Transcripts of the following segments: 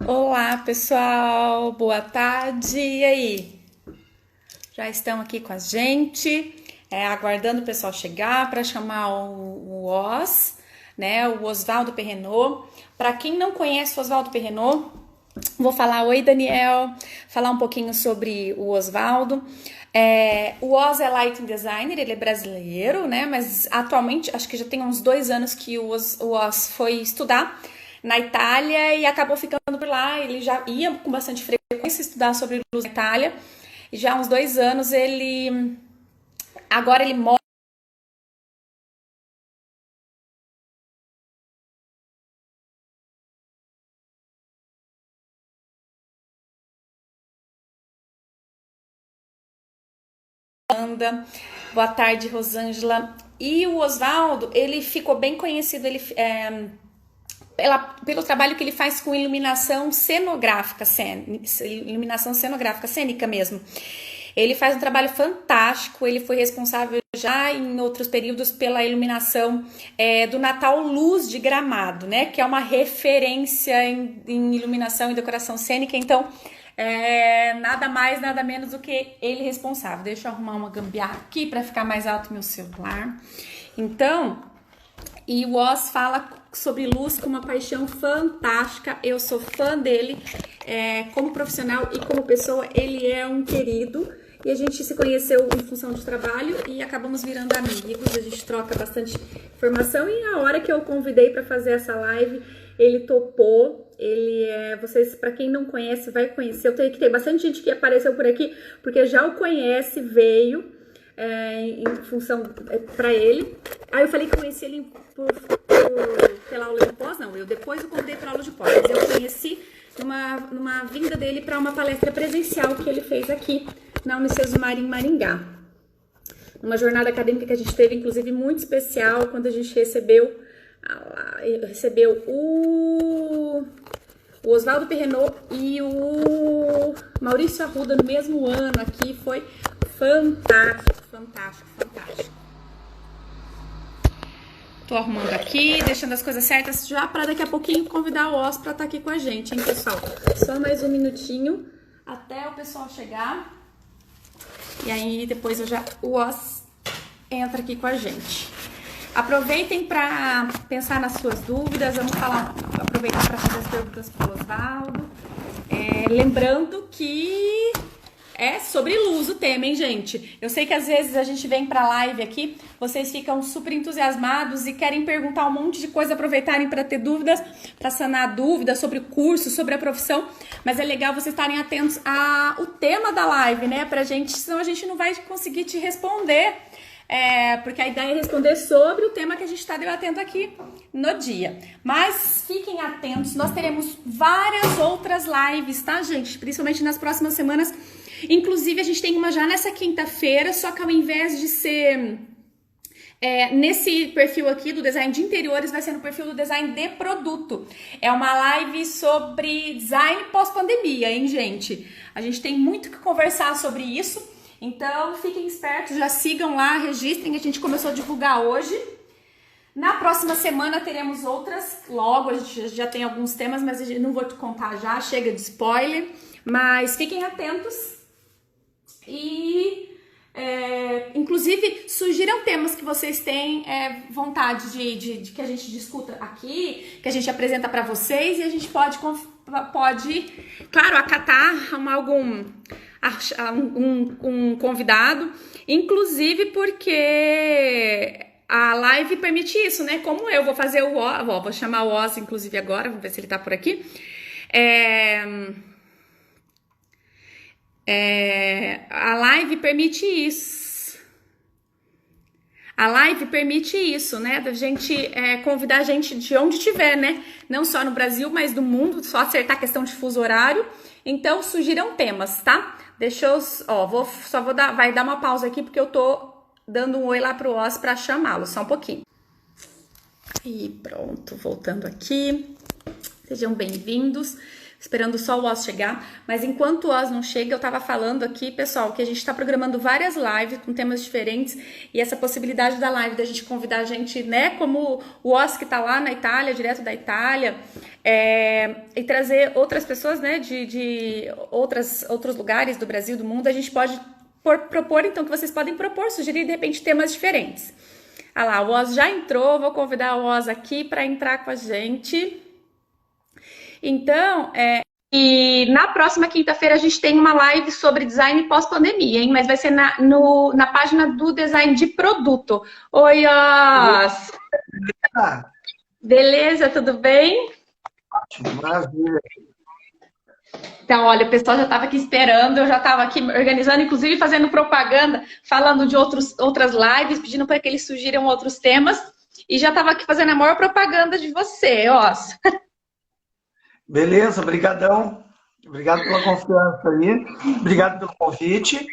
Olá, pessoal, boa tarde. E aí? Já estão aqui com a gente, aguardando o pessoal chegar para chamar o Os, né? O Oswaldo Perrenot. Para quem não conhece o Oswaldo Perrenot, vou falar oi, Daniel, falar um pouquinho sobre o Oswaldo. O Oz é Lighting Designer, ele é brasileiro, né? Mas atualmente, acho que já tem uns 2 anos que o Oz foi estudar na Itália e acabou ficando por lá. Ele já ia com bastante frequência estudar sobre luz na Itália. E já há uns 2 anos agora ele mora em Holanda. Boa tarde, Rosângela. E o Oswaldo, ele ficou bem conhecido, pelo trabalho que ele faz com iluminação cenográfica, iluminação cenográfica, cênica mesmo. Ele faz um trabalho fantástico, ele foi responsável já em outros períodos pela iluminação do Natal Luz de Gramado, né? Que é uma referência em iluminação e decoração cênica, então nada mais, nada menos do que ele responsável. Deixa eu arrumar uma gambiarra aqui para ficar mais alto meu celular. Então, e o Oz fala sobre luz com uma paixão fantástica. Eu sou fã dele como profissional e como pessoa. Ele é um querido e a gente se conheceu em função de trabalho e acabamos virando amigos. A gente troca bastante informação e a hora que eu convidei para fazer essa live, ele topou. Vocês, para quem não conhece, vai conhecer. Eu tenho que ter bastante gente que apareceu por aqui porque já o conhece, veio em função para ele. Aí eu falei que conheci ele pela aula de pós, não, depois eu convidei para aula de pós, mas eu conheci numa vinda dele para uma palestra presencial que ele fez aqui na Unicesumar em Maringá. Uma jornada acadêmica que a gente teve, inclusive, muito especial, quando a gente recebeu o Oswaldo Perrenot e o Maurício Arruda no mesmo ano aqui. Foi fantástico, fantástico, fantástico. Tô arrumando aqui, deixando as coisas certas já para daqui a pouquinho convidar o Oz para estar aqui com a gente, hein, pessoal? Só mais um minutinho até o pessoal chegar. E aí depois o Oz entra aqui com a gente. Aproveitem para pensar nas suas dúvidas. Vamos aproveitar para fazer as perguntas para o Oswaldo. Lembrando que é sobre luz o tema, hein, gente? Eu sei que às vezes a gente vem pra live aqui, vocês ficam super entusiasmados e querem perguntar um monte de coisa, aproveitarem para ter dúvidas, para sanar dúvidas sobre o curso, sobre a profissão, mas é legal vocês estarem atentos ao tema da live, né, pra gente, senão a gente não vai conseguir te responder, porque a ideia é responder sobre o tema que a gente está debatendo aqui no dia. Mas fiquem atentos, nós teremos várias outras lives, tá, gente? Principalmente nas próximas semanas. Inclusive, a gente tem uma já nessa quinta-feira, só que ao invés de ser nesse perfil aqui do design de interiores, vai ser no perfil do design de produto. É uma live sobre design pós-pandemia, hein, gente? A gente tem muito que conversar sobre isso, então fiquem espertos, já sigam lá, registrem, a gente começou a divulgar hoje. Na próxima semana teremos outras, logo, a gente já tem alguns temas, mas eu não vou te contar já, chega de spoiler, mas fiquem atentos. E, inclusive, sugiram temas que vocês têm vontade de que a gente discuta aqui, que a gente apresenta para vocês, e a gente pode claro, acatar um convidado, inclusive porque a live permite isso, né? Como eu vou fazer vou chamar o Oz, inclusive, agora, vamos ver se ele tá por aqui. A live permite isso. A live permite isso, né? Da gente convidar a gente de onde tiver, né? Não só no Brasil, mas do mundo, só acertar a questão de fuso horário. Então, sugiram temas, tá? Deixa eu... vai dar uma pausa aqui, porque eu tô dando um oi lá pro Oz pra chamá-lo, só um pouquinho. E pronto, voltando aqui. Sejam bem-vindos. esperando só o Oz chegar. Mas enquanto o Oz não chega, eu tava falando aqui, pessoal, que a gente tá programando várias lives com temas diferentes e essa possibilidade da live da gente convidar a gente, né, como o Oz que tá lá na Itália, direto da Itália, e trazer outras pessoas, né, de outros lugares do Brasil, do mundo, a gente pode propor, então, que vocês podem propor, sugerir, de repente, temas diferentes. Ah lá, o Oz já entrou, vou convidar o Oz aqui para entrar com a gente. Então, e na próxima quinta-feira a gente tem uma live sobre design pós-pandemia, hein? Mas vai ser na página do design de produto. Oi, Oz! Beleza, tudo bem? Maravilha. Então, olha, o pessoal já estava aqui esperando, eu já estava aqui organizando, inclusive fazendo propaganda, falando de outras lives, pedindo para que eles sugiram outros temas, e já estava aqui fazendo a maior propaganda de você, Oz. Beleza, brigadão. Obrigado pela confiança aí. Obrigado pelo convite.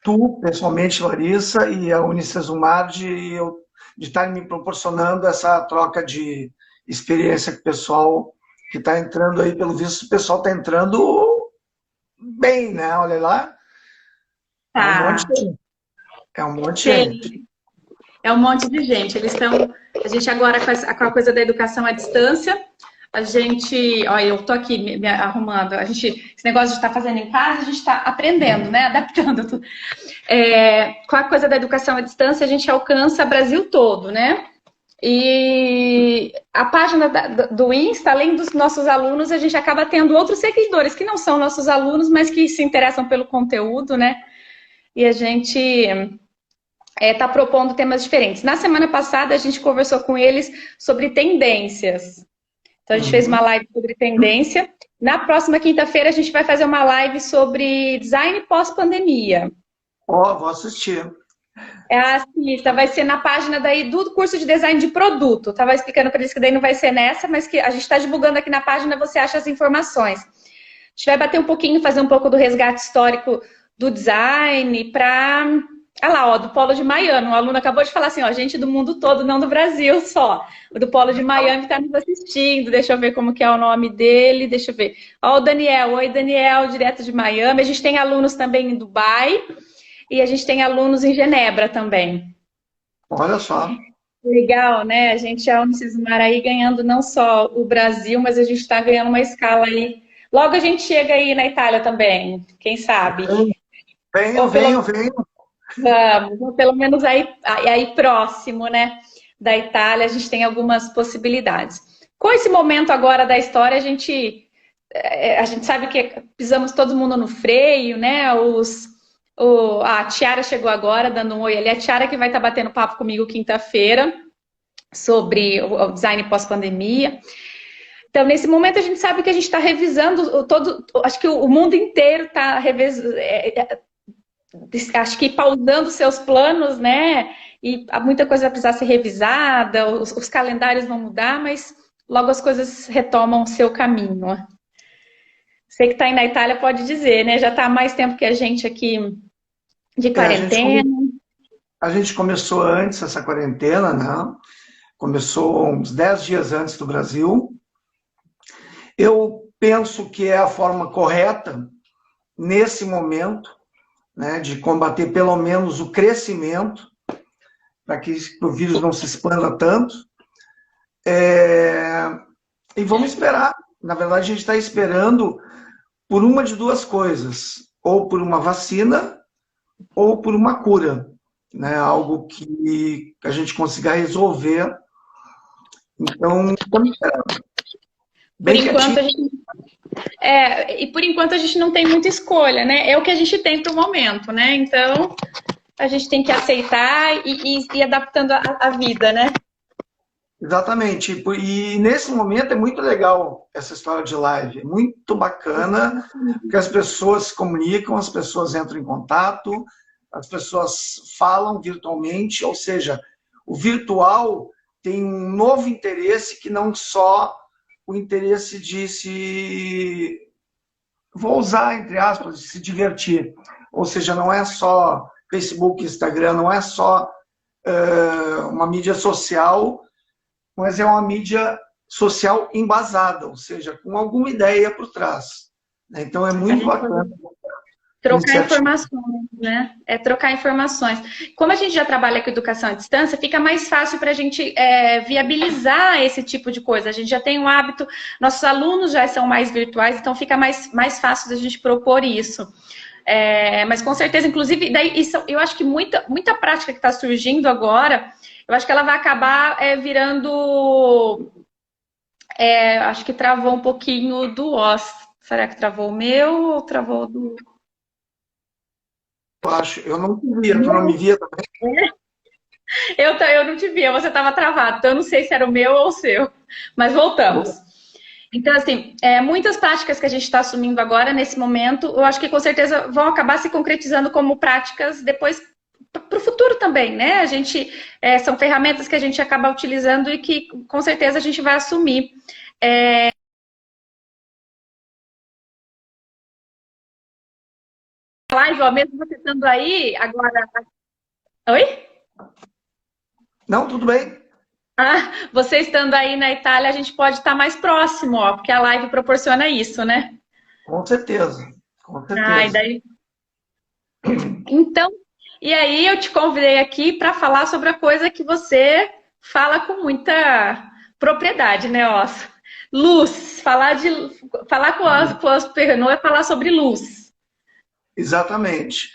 Tu, pessoalmente, Larissa, e a Unicesumar, de estar me proporcionando essa troca de experiência com o pessoal que está entrando aí, pelo visto, o pessoal está entrando bem, né? Olha lá. É um monte de gente. É um monte de gente. Eles estão. A gente agora, com a coisa da educação à distância, a gente. Olha, eu tô aqui me arrumando. Esse negócio de estar fazendo em casa, a gente está aprendendo, né? Adaptando tudo. Com a coisa da educação à distância, a gente alcança o Brasil todo, né? E a página do Insta, além dos nossos alunos, a gente acaba tendo outros seguidores que não são nossos alunos, mas que se interessam pelo conteúdo, né? E a gente está propondo temas diferentes. Na semana passada, a gente conversou com eles sobre tendências. Então, a gente fez uma live sobre tendência. Na próxima quinta-feira, a gente vai fazer uma live sobre design pós-pandemia. Vou assistir. Assista, vai ser na página daí do curso de design de produto. Estava explicando para eles que daí não vai ser nessa, mas que a gente está divulgando aqui na página, você acha as informações. A gente vai bater um pouquinho, fazer um pouco do resgate histórico do design para... Ah lá, ó, do Polo de Miami. Um aluno acabou de falar assim, ó, gente do mundo todo, não do Brasil só. O do Polo de Miami está nos assistindo. Deixa eu ver como que é o nome dele. Deixa eu ver. Ó, o Daniel. Oi, Daniel, direto de Miami. A gente tem alunos também em Dubai. E a gente tem alunos em Genebra também. Olha só. Legal, né? A gente, a Unicesumar aí ganhando não só o Brasil, mas a gente está ganhando uma escala aí. Logo a gente chega aí na Itália também, quem sabe? Venho. Vamos, pelo menos aí próximo, né? Da Itália, a gente tem algumas possibilidades. Com esse momento agora da história, a gente sabe que pisamos todo mundo no freio, né? A Tiara chegou agora, dando um oi ali. A Tiara que vai estar batendo papo comigo quinta-feira sobre o design pós-pandemia. Então, nesse momento, a gente sabe que a gente está revisando acho que o mundo inteiro está revisando, acho que pausando seus planos, né? E muita coisa vai precisar ser revisada, os calendários vão mudar, mas logo as coisas retomam o seu caminho. Você que está aí na Itália pode dizer, né? Já está há mais tempo que a gente aqui de quarentena. A gente começou antes essa quarentena, né? Começou uns 10 dias antes do Brasil. Eu penso que é a forma correta, nesse momento, né, de combater pelo menos o crescimento, para que o vírus não se expanda tanto. E vamos esperar. Na verdade, a gente está esperando por uma de duas coisas, ou por uma vacina, ou por uma cura, né? Algo que a gente consiga resolver. Então, estamos esperando. Por enquanto, e por enquanto a gente não tem muita escolha, né? É o que a gente tem para o momento, né? Então, a gente tem que aceitar e ir adaptando a vida, né? Exatamente. E nesse momento é muito legal essa história de live. É muito bacana, porque as pessoas se comunicam, as pessoas entram em contato, as pessoas falam virtualmente, ou seja, o virtual tem um novo interesse que não só o interesse de se... Vou usar, entre aspas, de se divertir. Ou seja, não é só Facebook, Instagram, não é só uma mídia social, mas é uma mídia social embasada, ou seja, com alguma ideia por trás. Então, é muito bacana. Trocar informações, né? É trocar informações. Como a gente já trabalha com educação à distância, fica mais fácil para a gente viabilizar esse tipo de coisa. A gente já tem um hábito, nossos alunos já são mais virtuais, então fica mais fácil da gente propor isso. Mas com certeza, inclusive, daí, isso, eu acho que muita prática que está surgindo agora, eu acho que ela vai acabar virando... acho que travou um pouquinho do OS. Será que travou o meu ou travou do... Eu não te via, tu não me via também? Eu não te via, você estava travado, então eu não sei se era o meu ou o seu, mas voltamos. Então, assim, muitas práticas que a gente está assumindo agora, nesse momento, eu acho que com certeza vão acabar se concretizando como práticas depois para o futuro também, né? A gente, são ferramentas que a gente acaba utilizando e que com certeza a gente vai assumir. Live, ó, mesmo você estando aí, agora... Oi? Não, tudo bem. Você estando aí na Itália, a gente pode estar mais próximo, ó, porque a live proporciona isso, né? Com certeza, com E certeza. daí... Então, e aí eu te convidei aqui para falar sobre a coisa que você fala com muita propriedade, né, Ossa? Luz. Falar com as Pernod é falar sobre luz. Exatamente.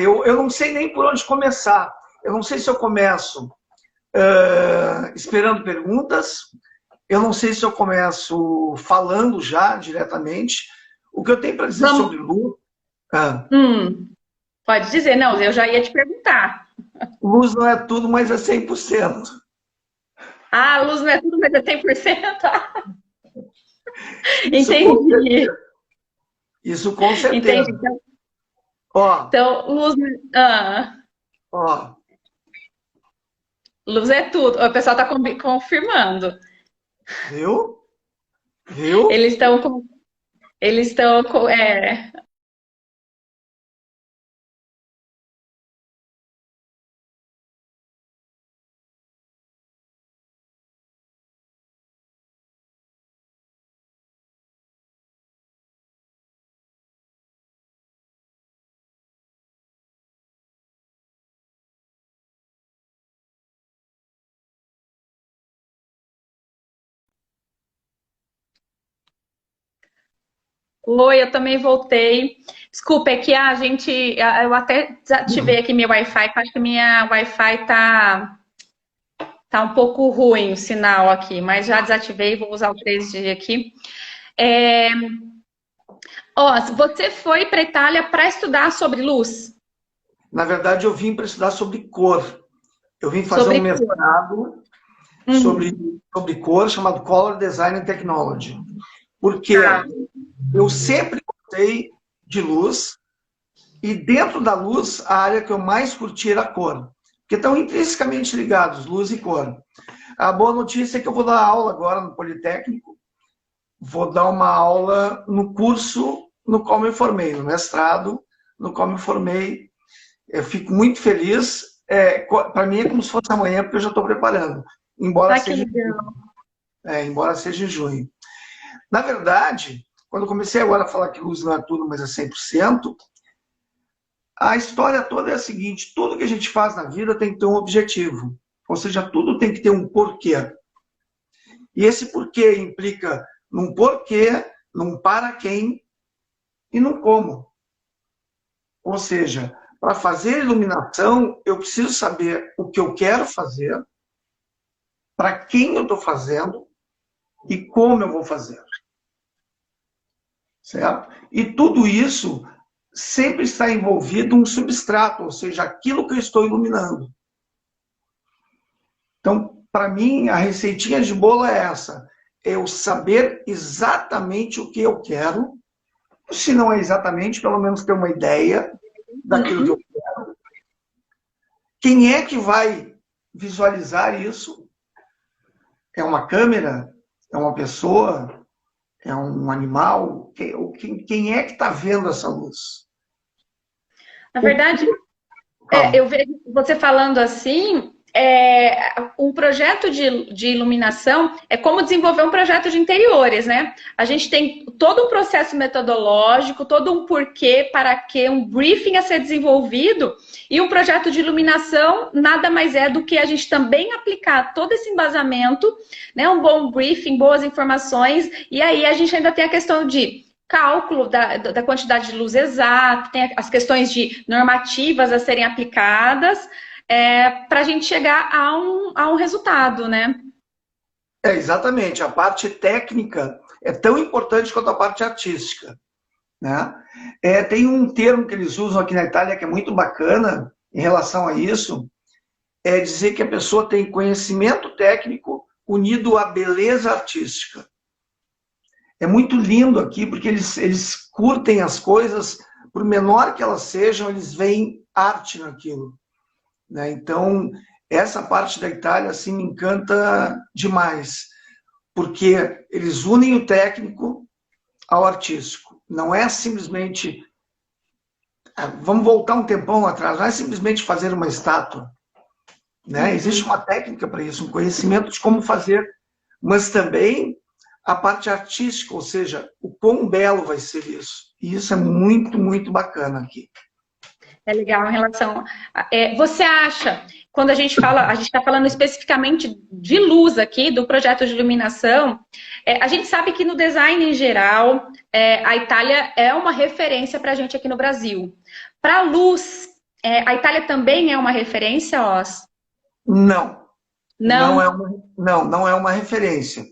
Eu não sei nem por onde começar. Eu não sei se eu começo esperando perguntas, eu não sei se eu começo falando já diretamente. O que eu tenho para dizer sobre luz... Pode dizer, não, eu já ia te perguntar. Luz não é tudo, mas é 100%. Luz não é tudo, mas é 100%? Entendi. Isso com certeza. Entendi. Então, luz... Luz é tudo. O pessoal está confirmando. Viu? Eles estão Oi, eu também voltei. Desculpa, é que eu até desativei aqui meu Wi-Fi, acho que minha Wi-Fi tá um pouco ruim o sinal aqui, mas já desativei, vou usar o 3G aqui. Você foi para a Itália para estudar sobre luz? Na verdade, eu vim para estudar sobre cor. Eu vim fazer um mestrado sobre cor, chamado Color Design and Technology. Porque eu sempre gostei de luz, e dentro da luz, a área que eu mais curti era a cor. Porque estão intrinsecamente ligados, luz e cor. A boa notícia é que eu vou dar aula agora no Politécnico. Vou dar uma aula no curso no qual me formei, no mestrado, no qual me formei. Eu fico muito feliz. Para mim é como se fosse amanhã, porque eu já estou preparando. Embora seja em junho. Na verdade, quando eu comecei agora a falar que luz não é tudo, mas é 100%, a história toda é a seguinte: tudo que a gente faz na vida tem que ter um objetivo. Ou seja, tudo tem que ter um porquê. E esse porquê implica num porquê, num para quem e num como. Ou seja, para fazer iluminação, eu preciso saber o que eu quero fazer, para quem eu estou fazendo e como eu vou fazer. Certo? E tudo isso sempre está envolvido um substrato, ou seja, aquilo que eu estou iluminando. Então, para mim, a receitinha de bolo é essa: eu saber exatamente o que eu quero, se não é exatamente, pelo menos ter uma ideia daquilo que eu quero. Quem é que vai visualizar isso? É uma câmera? É uma pessoa? É um animal? Quem é que está vendo essa luz? Na verdade, eu vejo você falando assim, um projeto de iluminação é como desenvolver um projeto de interiores, né? A gente tem todo um processo metodológico, todo um porquê, para quê, um briefing a ser desenvolvido, e um projeto de iluminação nada mais é do que a gente também aplicar todo esse embasamento, né? Um bom briefing, boas informações, e aí a gente ainda tem a questão de cálculo da quantidade de luz exata, tem as questões de normativas a serem aplicadas, para a gente chegar a um resultado, né? Exatamente. A parte técnica é tão importante quanto a parte artística, né? Tem um termo que eles usam aqui na Itália que é muito bacana em relação a isso, é dizer que a pessoa tem conhecimento técnico unido à beleza artística. É muito lindo aqui, porque eles curtem as coisas, por menor que elas sejam, eles veem arte naquilo, né? Então, essa parte da Itália assim, me encanta demais, porque eles unem o técnico ao artístico. Não é simplesmente... Vamos voltar um tempão atrás, não é simplesmente fazer uma estátua, né? Existe uma técnica para isso, um conhecimento de como fazer, mas também a parte artística, ou seja, o quão belo vai ser isso. E isso é muito, muito bacana aqui. É legal em relação... você acha, quando a gente está falando especificamente de luz aqui, do projeto de iluminação, a gente sabe que no design em geral, a Itália é uma referência para a gente aqui no Brasil. Para a luz, a Itália também é uma referência, Os? Não. Não? Não é uma referência.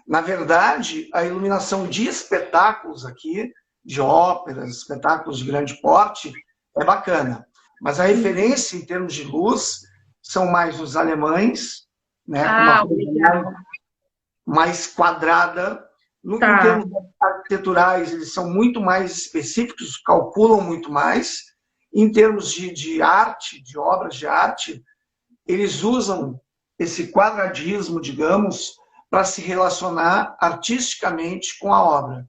Na verdade, a iluminação de espetáculos aqui, de óperas, espetáculos de grande porte, é bacana. Mas a referência em termos de luz são mais os alemães, né, com uma coisa mais quadrada. Em termos arquiteturais, eles são muito mais específicos, calculam muito mais. Em termos de arte, de obras de arte, eles usam esse quadradismo, digamos, para se relacionar artisticamente com a obra.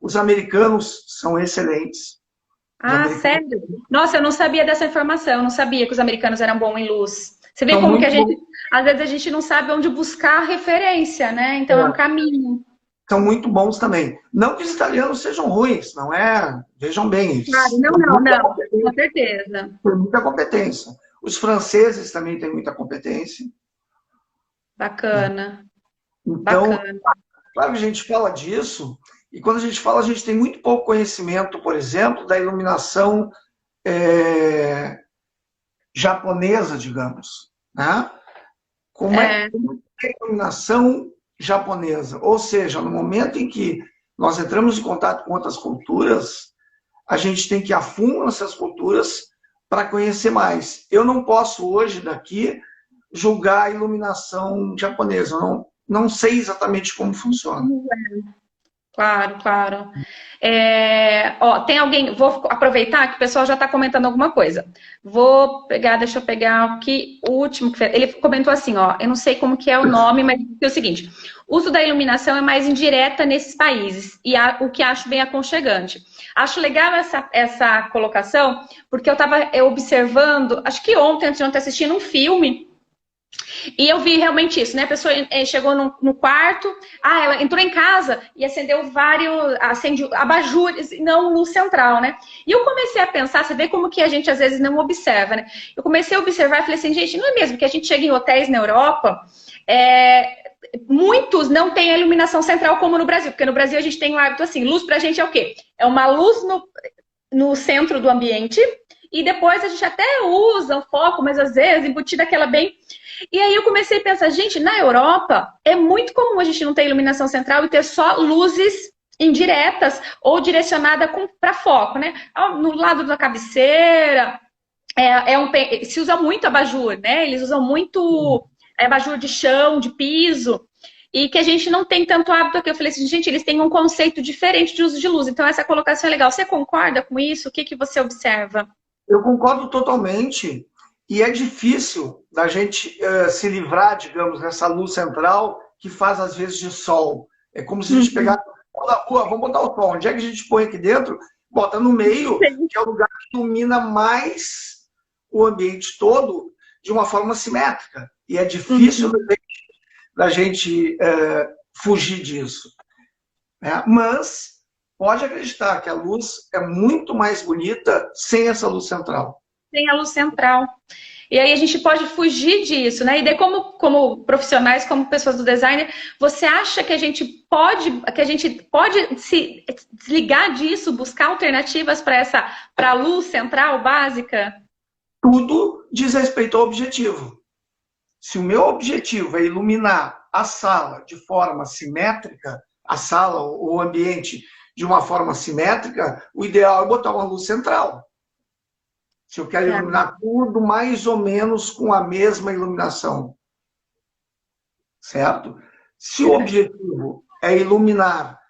Os americanos são excelentes. Sério? Nossa, eu não sabia dessa informação, eu não sabia que os americanos eram bons em luz. Você vê como que às vezes a gente não sabe onde buscar referência, né? Então é um caminho. São muito bons também. Não que os italianos sejam ruins, não é? Vejam bem. Não, com certeza. Tem muita competência. Os franceses também têm muita competência. Bacana. Então, claro que a gente fala disso, e quando a gente fala, a gente tem muito pouco conhecimento, por exemplo, da iluminação japonesa, digamos, né? Como é a iluminação japonesa? Ou seja, no momento em que nós entramos em contato com outras culturas, a gente tem que ir a fundo nessas culturas para conhecer mais. Eu não posso hoje daqui julgar a iluminação japonesa, eu não sei exatamente como funciona. Claro. Tem alguém... Vou aproveitar que o pessoal já está comentando alguma coisa. Deixa eu pegar aqui o último. Ele comentou assim, eu não sei como que é o nome, mas é o seguinte: o uso da iluminação é mais indireta nesses países, e o que acho bem aconchegante. Acho legal essa colocação, porque eu estava observando, acho que ontem, antes de ontem, assistindo um filme, e eu vi realmente isso, né? A pessoa chegou no quarto, ela entrou em casa e acendeu abajures, não luz central, né? E eu comecei a pensar, você vê como que a gente às vezes não observa, né? Eu comecei a observar e falei assim, gente, não é mesmo que a gente chega em hotéis na Europa, muitos não têm a iluminação central como no Brasil, porque no Brasil a gente tem um hábito assim, luz pra gente é o quê? É uma luz no centro do ambiente, e depois a gente até usa um foco, mas às vezes embutida aquela bem... E aí eu comecei a pensar, gente, na Europa é muito comum a gente não ter iluminação central e ter só luzes indiretas ou direcionada para foco, né? No lado da cabeceira, se usa muito abajur, né? Eles usam muito abajur de chão, de piso, e que a gente não tem tanto hábito aqui. Eu falei assim, gente, eles têm um conceito diferente de uso de luz, então essa colocação é legal. Você concorda com isso? O que você observa? Eu concordo totalmente. E é difícil da gente se livrar, digamos, dessa luz central que faz, às vezes, de sol. É como se a gente pegasse na rua, vamos botar o sol. Onde é que a gente põe aqui dentro? Bota no meio, que é o lugar que ilumina mais o ambiente todo. de uma forma simétrica. E é difícil da gente fugir disso. Né? Mas pode acreditar que a luz é muito mais bonita sem essa luz central. Sem a luz central. E aí a gente pode fugir disso, né? E daí, como profissionais, como pessoas do design, você acha que a gente pode se desligar disso, buscar alternativas para a luz central básica? Tudo diz respeito ao objetivo. Se o meu objetivo é iluminar a sala de forma simétrica, a sala ou o ambiente de uma forma simétrica, o ideal é botar uma luz central. Se eu quero iluminar tudo mais ou menos com a mesma iluminação. Certo? Se o objetivo é iluminar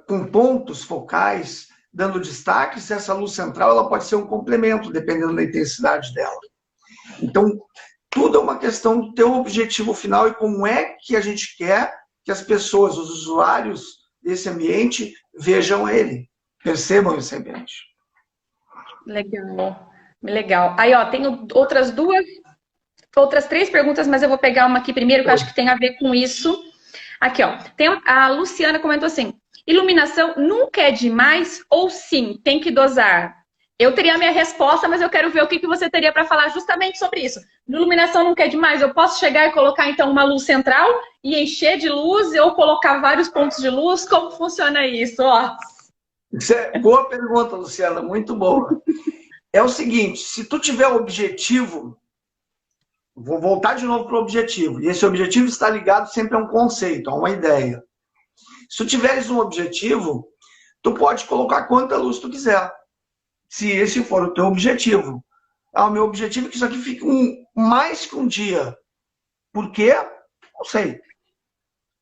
com pontos focais, dando destaques, essa luz central ela pode ser um complemento, dependendo da intensidade dela. Então, tudo é uma questão do teu objetivo final e como é que a gente quer que as pessoas, os usuários desse ambiente, vejam ele, percebam esse ambiente. Legal, legal. Aí, ó, tenho outras 3 perguntas, mas eu vou pegar uma aqui primeiro, que eu acho que tem a ver com isso. Aqui, ó. A Luciana comentou assim, iluminação nunca é demais ou sim, tem que dosar? Eu teria a minha resposta, mas eu quero ver o que você teria para falar justamente sobre isso. Iluminação nunca é demais, eu posso chegar e colocar, então, uma luz central e encher de luz ou colocar vários pontos de luz? Como funciona isso? Ó. Isso é boa pergunta, Luciana, muito boa. É o seguinte, se tu tiver um objetivo, vou voltar de novo para o objetivo, e esse objetivo está ligado sempre a um conceito, a uma ideia. Se tu tiveres um objetivo, tu pode colocar quanta luz tu quiser, se esse for o teu objetivo. O meu objetivo é que isso aqui fique mais que um dia. Por quê? Não sei.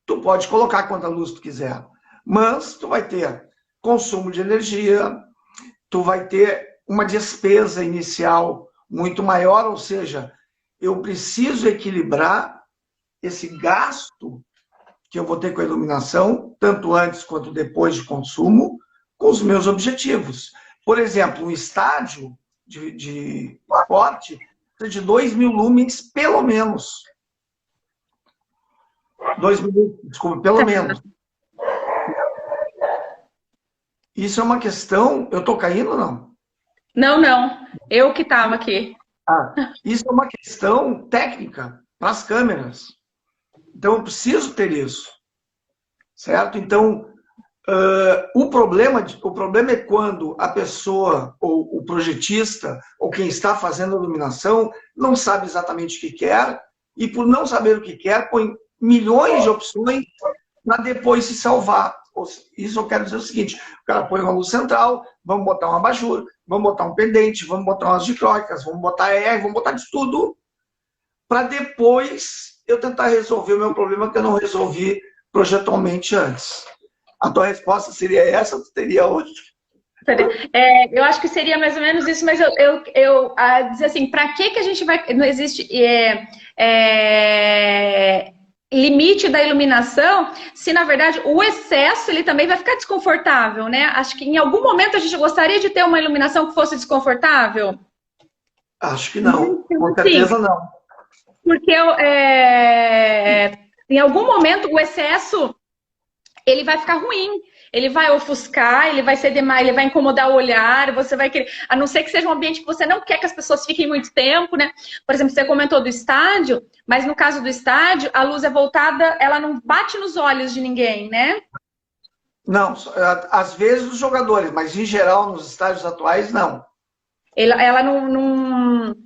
Tu pode colocar quanta luz tu quiser, mas tu vai ter consumo de energia, tu vai ter uma despesa inicial muito maior, ou seja, eu preciso equilibrar esse gasto que eu vou ter com a iluminação, tanto antes quanto depois de consumo, com os meus objetivos. Por exemplo, um estádio de esporte precisa de 2.000 lumens, pelo menos. 2.000, desculpa, pelo menos. Isso é uma questão... Eu estou caindo ou não? Não. Eu que estava aqui. Isso é uma questão técnica para as câmeras. Então, eu preciso ter isso. Certo? Então, o problema é quando a pessoa, ou o projetista, ou quem está fazendo a iluminação, não sabe exatamente o que quer, e por não saber o que quer, põe milhões de opções para depois se salvar. Isso eu quero dizer o seguinte, o cara põe uma luz central, vamos botar um abajur, vamos botar um pendente, vamos botar umas dicróicas, vamos botar vamos botar de tudo, para depois eu tentar resolver o meu problema que eu não resolvi projetualmente antes. A tua resposta seria essa ou tu teria outra? Eu acho que seria mais ou menos isso, mas eu dizer assim, para que a gente vai... Não existe limite da iluminação, se na verdade o excesso ele também vai ficar desconfortável, né? Acho que em algum momento a gente gostaria de ter uma iluminação que fosse desconfortável? Acho que não, com certeza não. Porque em algum momento o excesso ele vai ficar ruim. Ele vai ofuscar, ele vai ser demais, ele vai incomodar o olhar, você vai querer... A não ser que seja um ambiente que você não quer que as pessoas fiquem muito tempo, né? Por exemplo, você comentou do estádio, mas no caso do estádio, a luz é voltada, ela não bate nos olhos de ninguém, né? Não, às vezes os jogadores, mas em geral nos estádios atuais, não. Ela não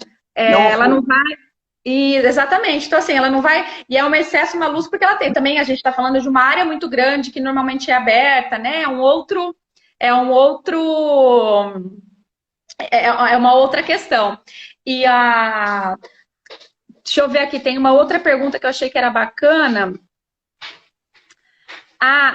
vai... Exatamente, então assim, ela não vai, e é um excesso uma luz porque ela tem, também a gente está falando de uma área muito grande que normalmente é aberta, né, é uma outra questão. Deixa eu ver aqui, tem uma outra pergunta que eu achei que era bacana.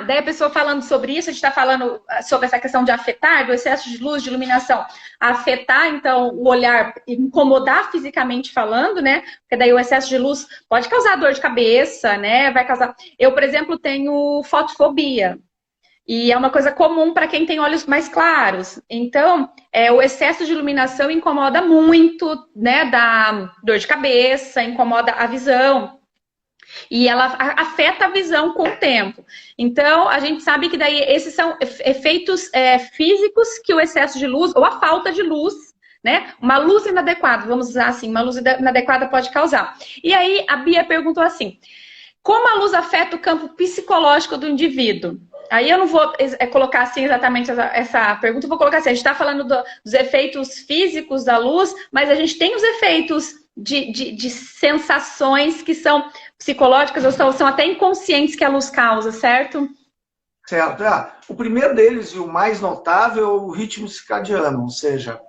Daí a pessoa falando sobre isso, a gente está falando sobre essa questão de afetar, do excesso de luz, de iluminação, afetar, então, o olhar, incomodar fisicamente falando, né? Porque daí o excesso de luz pode causar dor de cabeça, né? Vai causar... Eu, por exemplo, tenho fotofobia. E é uma coisa comum para quem tem olhos mais claros. Então, o excesso de iluminação incomoda muito, né? Dá dor de cabeça, incomoda a visão. E ela afeta a visão com o tempo. Então, a gente sabe que daí esses são efeitos físicos que o excesso de luz ou a falta de luz, né? Uma luz inadequada, vamos usar assim, uma luz inadequada pode causar. E aí a Bia perguntou assim: como a luz afeta o campo psicológico do indivíduo? Aí eu não vou colocar assim exatamente essa pergunta, eu vou colocar assim, a gente está falando dos efeitos físicos da luz, mas a gente tem os efeitos de sensações que são psicológicas ou são até inconscientes que a luz causa, certo? Certo. O primeiro deles e o mais notável é o ritmo circadiano, ou seja,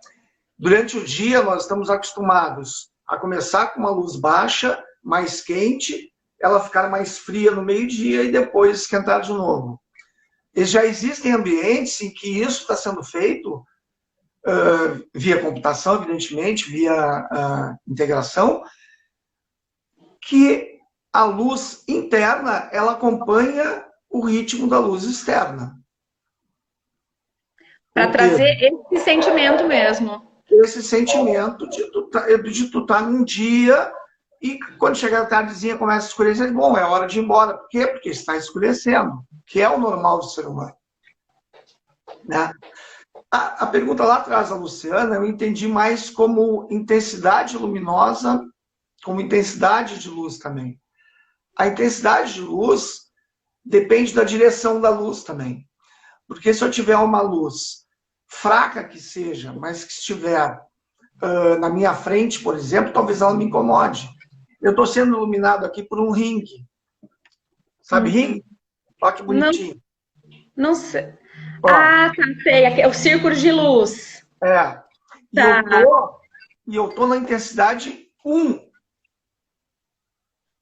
durante o dia nós estamos acostumados a começar com uma luz baixa, mais quente, ela ficar mais fria no meio-dia e depois esquentar de novo. E já existem ambientes em que isso está sendo feito via computação, evidentemente, via integração, que a luz interna ela acompanha o ritmo da luz externa. Para trazer esse sentimento mesmo. Esse sentimento de tu estar num dia e quando chegar a tardezinha começa a escurecer, bom, é hora de ir embora. Por quê? Porque está escurecendo, que é o normal do ser humano. Né? A pergunta lá atrás da Luciana, eu entendi mais como intensidade luminosa, como intensidade de luz também. A intensidade de luz depende da direção da luz também. Porque se eu tiver uma luz fraca que seja, mas que estiver na minha frente, por exemplo, talvez ela me incomode. Eu estou sendo iluminado aqui por um ringue. Sabe ringue? Olha que bonitinho. Não sei. Ó, tá, sei. É o círculo de luz. Tá. E eu tô na intensidade 1.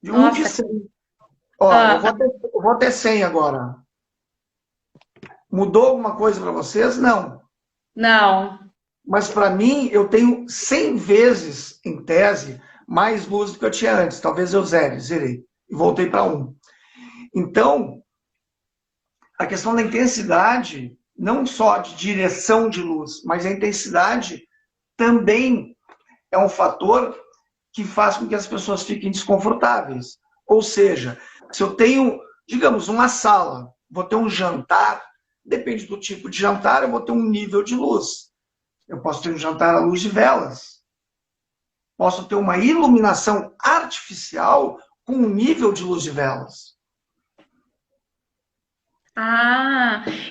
De 1 de 100. Ó, eu vou ter 100 agora. Mudou alguma coisa para vocês? Não. Não. Mas para mim, eu tenho 100 vezes, em tese, mais luz do que eu tinha antes. Talvez eu zerei. E voltei para 1. Então, a questão da intensidade, não só de direção de luz, mas a intensidade também é um fator que faz com que as pessoas fiquem desconfortáveis. Ou seja, se eu tenho, digamos, uma sala, vou ter um jantar, depende do tipo de jantar, eu vou ter um nível de luz. Eu posso ter um jantar à luz de velas. Posso ter uma iluminação artificial com um nível de luz de velas.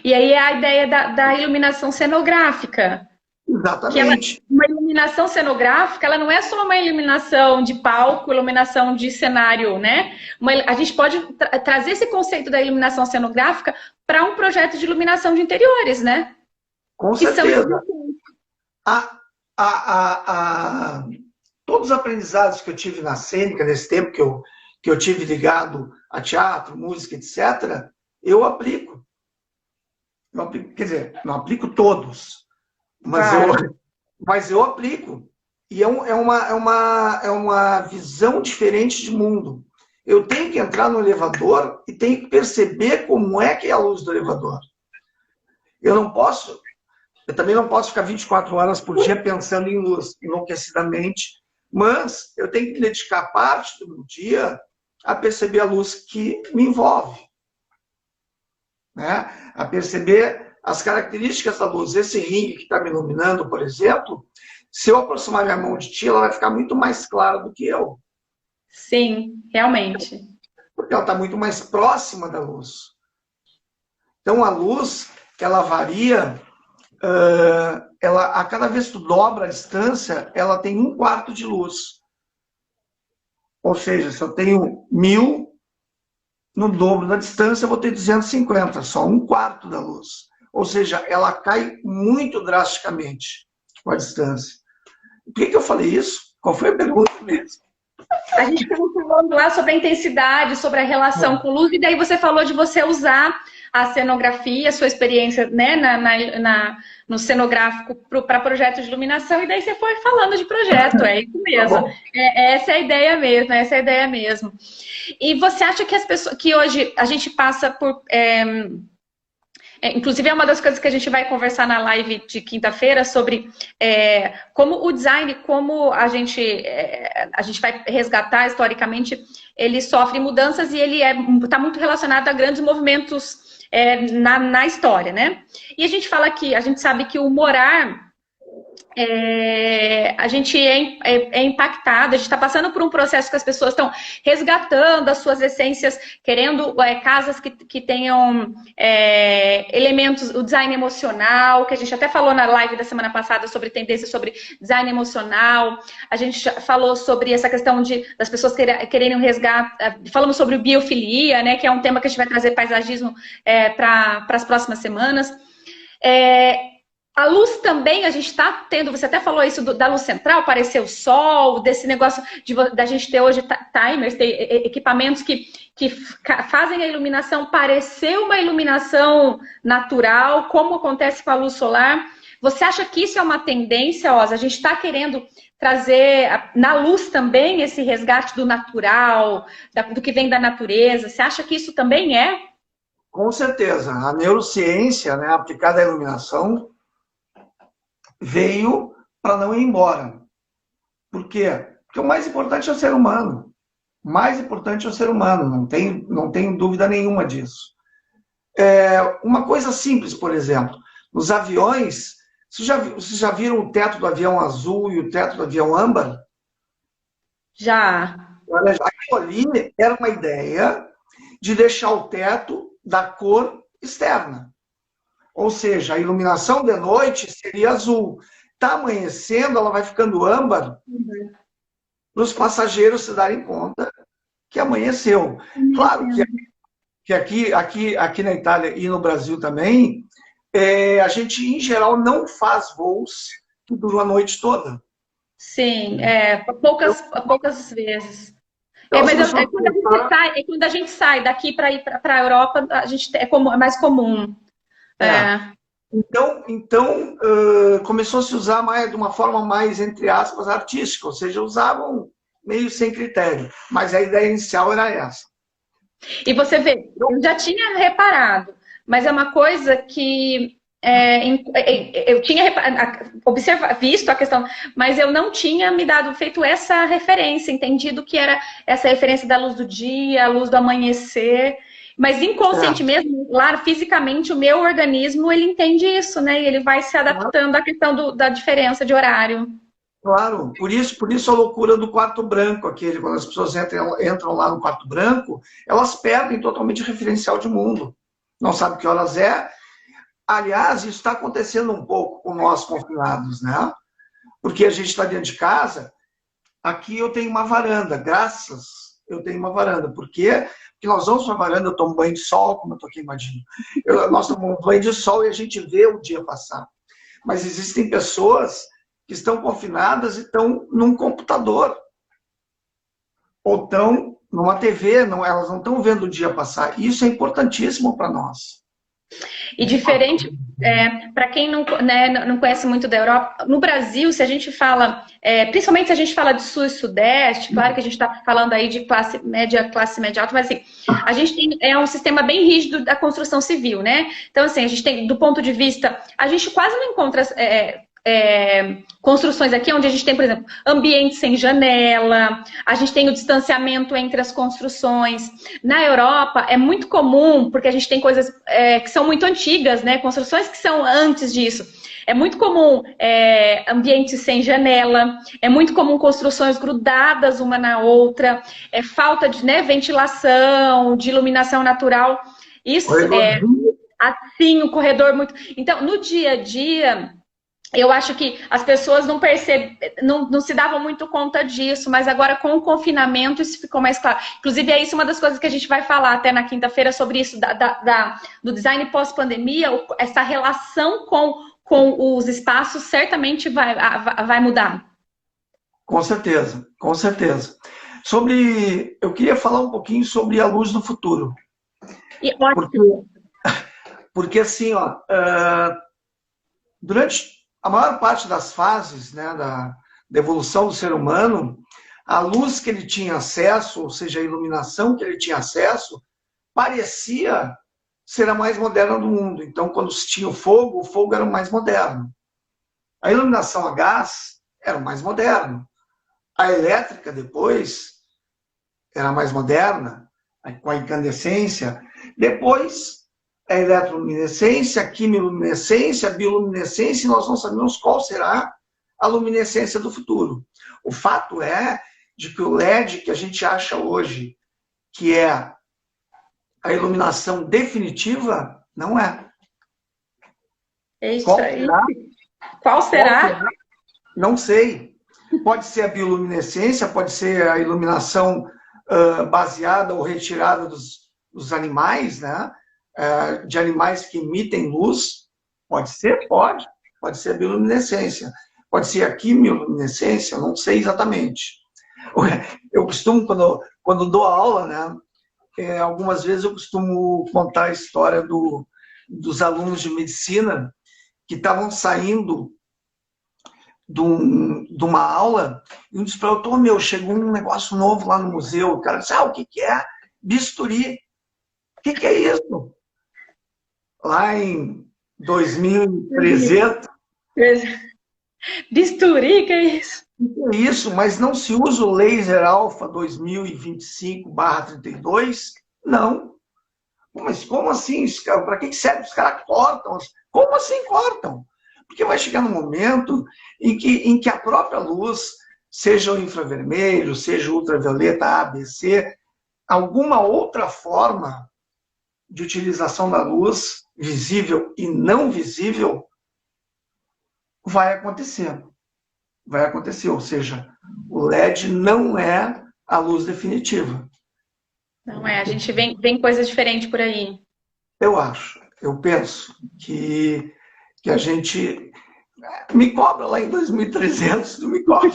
E aí é a ideia da iluminação cenográfica. Exatamente. Uma iluminação cenográfica, ela não é só uma iluminação de palco, iluminação de cenário, né? A gente pode trazer esse conceito da iluminação cenográfica para um projeto de iluminação de interiores, né? Com certeza. Todos os aprendizados que eu tive na cênica, nesse tempo que eu tive ligado a teatro, música, etc., eu aplico. Quer dizer, não aplico todos, mas eu aplico. E é uma visão diferente de mundo. Eu tenho que entrar no elevador e tenho que perceber como é que é a luz do elevador. Eu também não posso ficar 24 horas por dia pensando em luz, enlouquecidamente, mas eu tenho que dedicar parte do meu dia a perceber a luz que me envolve. Né? A perceber as características da luz. Esse ringue que está me iluminando, por exemplo, se eu aproximar minha mão de ti, ela vai ficar muito mais clara do que eu. Sim, realmente. Porque ela está muito mais próxima da luz. Então, a luz, ela varia, a cada vez que tu dobra a distância, ela tem 1/4 de luz. Ou seja, se eu tenho 1000, no dobro da distância, eu vou ter 250, só 1/4 da luz. Ou seja, ela cai muito drasticamente com a distância. Por que eu falei isso? Qual foi a pergunta mesmo? A gente estava falando lá sobre a intensidade, sobre a relação com luz, e daí você falou de você usar a cenografia, a sua experiência, né, no cenográfico para projetos de iluminação, e daí você foi falando de projeto, é isso mesmo. Essa é a ideia mesmo, essa é a ideia mesmo. E você acha que as pessoas, que hoje a gente passa por Inclusive, é uma das coisas que a gente vai conversar na live de quinta-feira sobre como o design, como a gente vai resgatar historicamente, ele sofre mudanças e ele está muito relacionado a grandes movimentos na história, né? E a gente fala que, a gente sabe que o morar a gente é impactado, a gente está passando por um processo que as pessoas estão resgatando as suas essências, querendo casas que tenham elementos, o design emocional, que a gente até falou na live da semana passada sobre tendências sobre design emocional, a gente falou sobre essa questão das pessoas quererem um resgate, falamos sobre o biofilia, né, que é um tema que a gente vai trazer paisagismo para as próximas semanas. A luz também, a gente está tendo, você até falou isso da luz central, aparecer o sol, desse negócio da gente ter hoje timers, ter equipamentos que fazem a iluminação parecer uma iluminação natural, como acontece com a luz solar. Você acha que isso é uma tendência, Osa? A gente está querendo trazer na luz também esse resgate do natural, do que vem da natureza. Você acha que isso também é? Com certeza. A neurociência, né, aplicada à iluminação, veio para não ir embora. Por quê? Porque o mais importante é o ser humano. O mais importante é o ser humano, não tenho dúvida nenhuma disso. Uma coisa simples, por exemplo, nos aviões, vocês já viram o teto do avião azul e o teto do avião âmbar? Já. Aquilo ali era uma ideia de deixar o teto da cor externa. Ou seja, a iluminação de noite seria azul. Está amanhecendo, ela vai ficando âmbar, para os passageiros se darem conta que amanheceu. Claro que aqui na Itália e no Brasil também, a gente, em geral, não faz voos que duram a noite toda. Sim, poucas vezes. Então, Mas quando a gente sai daqui para ir para a Europa, é mais comum. Então começou a se usar de uma forma mais, entre aspas, artística, ou seja, usavam meio sem critério, mas a ideia inicial era essa. E você vê, eu já tinha reparado, mas é uma coisa que eu tinha visto a questão, mas eu não tinha feito essa referência, entendido que era essa referência da luz do dia, a luz do amanhecer. Mas inconsciente mesmo, lá fisicamente, o meu organismo, ele entende isso, né? E ele vai se adaptando à questão da diferença de horário. Claro, por isso a loucura do quarto branco, quando as pessoas entram lá no quarto branco, elas perdem totalmente o referencial de mundo. Não sabem que horas é. Aliás, isso está acontecendo um pouco com nós confinados, né? Porque a gente está dentro de casa, aqui eu tenho uma varanda, eu tenho uma varanda. Por quê? Porque nós vamos para a varanda, eu tomo banho de sol, como eu estou queimadinho. Nós tomamos banho de sol e a gente vê o dia passar. Mas existem pessoas que estão confinadas e estão num computador. Ou estão numa TV, elas não estão vendo o dia passar. Isso é importantíssimo para nós. E diferente, para quem não conhece muito da Europa, no Brasil, se a gente fala, principalmente se a gente fala de sul e sudeste, claro que a gente está falando aí de classe média alta, mas assim, a gente tem um sistema bem rígido da construção civil, né? Então, assim, a gente tem, do ponto de vista, a gente quase não encontra construções aqui onde a gente tem, por exemplo, ambiente sem janela, a gente tem o distanciamento entre as construções. Na Europa é muito comum, porque a gente tem coisas que são muito antigas, né? Construções que são antes disso. É muito comum ambientes sem janela, é muito comum construções grudadas uma na outra, falta de ventilação, de iluminação natural. Isso assim, o corredor muito... Então, no dia a dia... Eu acho que as pessoas não se davam muito conta disso, mas agora com o confinamento isso ficou mais claro. Inclusive é isso uma das coisas que a gente vai falar até na quinta-feira sobre isso, do design pós-pandemia, essa relação com os espaços certamente vai mudar. Com certeza, com certeza. Eu queria falar um pouquinho sobre a luz do futuro. Porque assim, durante a maior parte das fases, né, da evolução do ser humano, a luz que ele tinha acesso, ou seja, a iluminação que ele tinha acesso, parecia ser a mais moderna do mundo. Então, quando se tinha o fogo era o mais moderno. A iluminação a gás era o mais moderno. A elétrica, depois, era mais moderna, com a incandescência. Depois, a eletroluminescência, a quimiluminescência, a bioluminescência, e nós não sabemos qual será a luminescência do futuro. O fato é de que o LED que a gente acha hoje, que é a iluminação definitiva, não é. É isso aí. Qual será? Não sei. Pode ser a bioluminescência, pode ser a iluminação baseada ou retirada dos animais, né? De animais que emitem luz. Pode ser? Pode. Pode ser a bioluminescência. Pode ser a quimioluminescência, não sei exatamente. Eu costumo, quando dou aula, né? Algumas vezes eu costumo contar a história dos alunos de medicina que estavam saindo de uma aula e um disse para eu, chegou um negócio novo lá no museu. O cara disse, o que é? Bisturi. O que é isso? Lá em 2300. Bisturi, que é isso? O que é isso? Mas não se usa o laser alfa 2025/32? Não. Mas como assim? Para que serve? Os caras cortam. Como assim cortam? Porque vai chegar um momento em que a própria luz, seja o infravermelho, seja o ultravioleta A, B, C, alguma outra forma de utilização da luz, visível e não visível, vai acontecer. Vai acontecer, ou seja, o LED não é a luz definitiva. Não é, a gente vem coisas diferentes por aí. Eu acho, eu penso que a gente me cobra lá em 2300, não me cobra.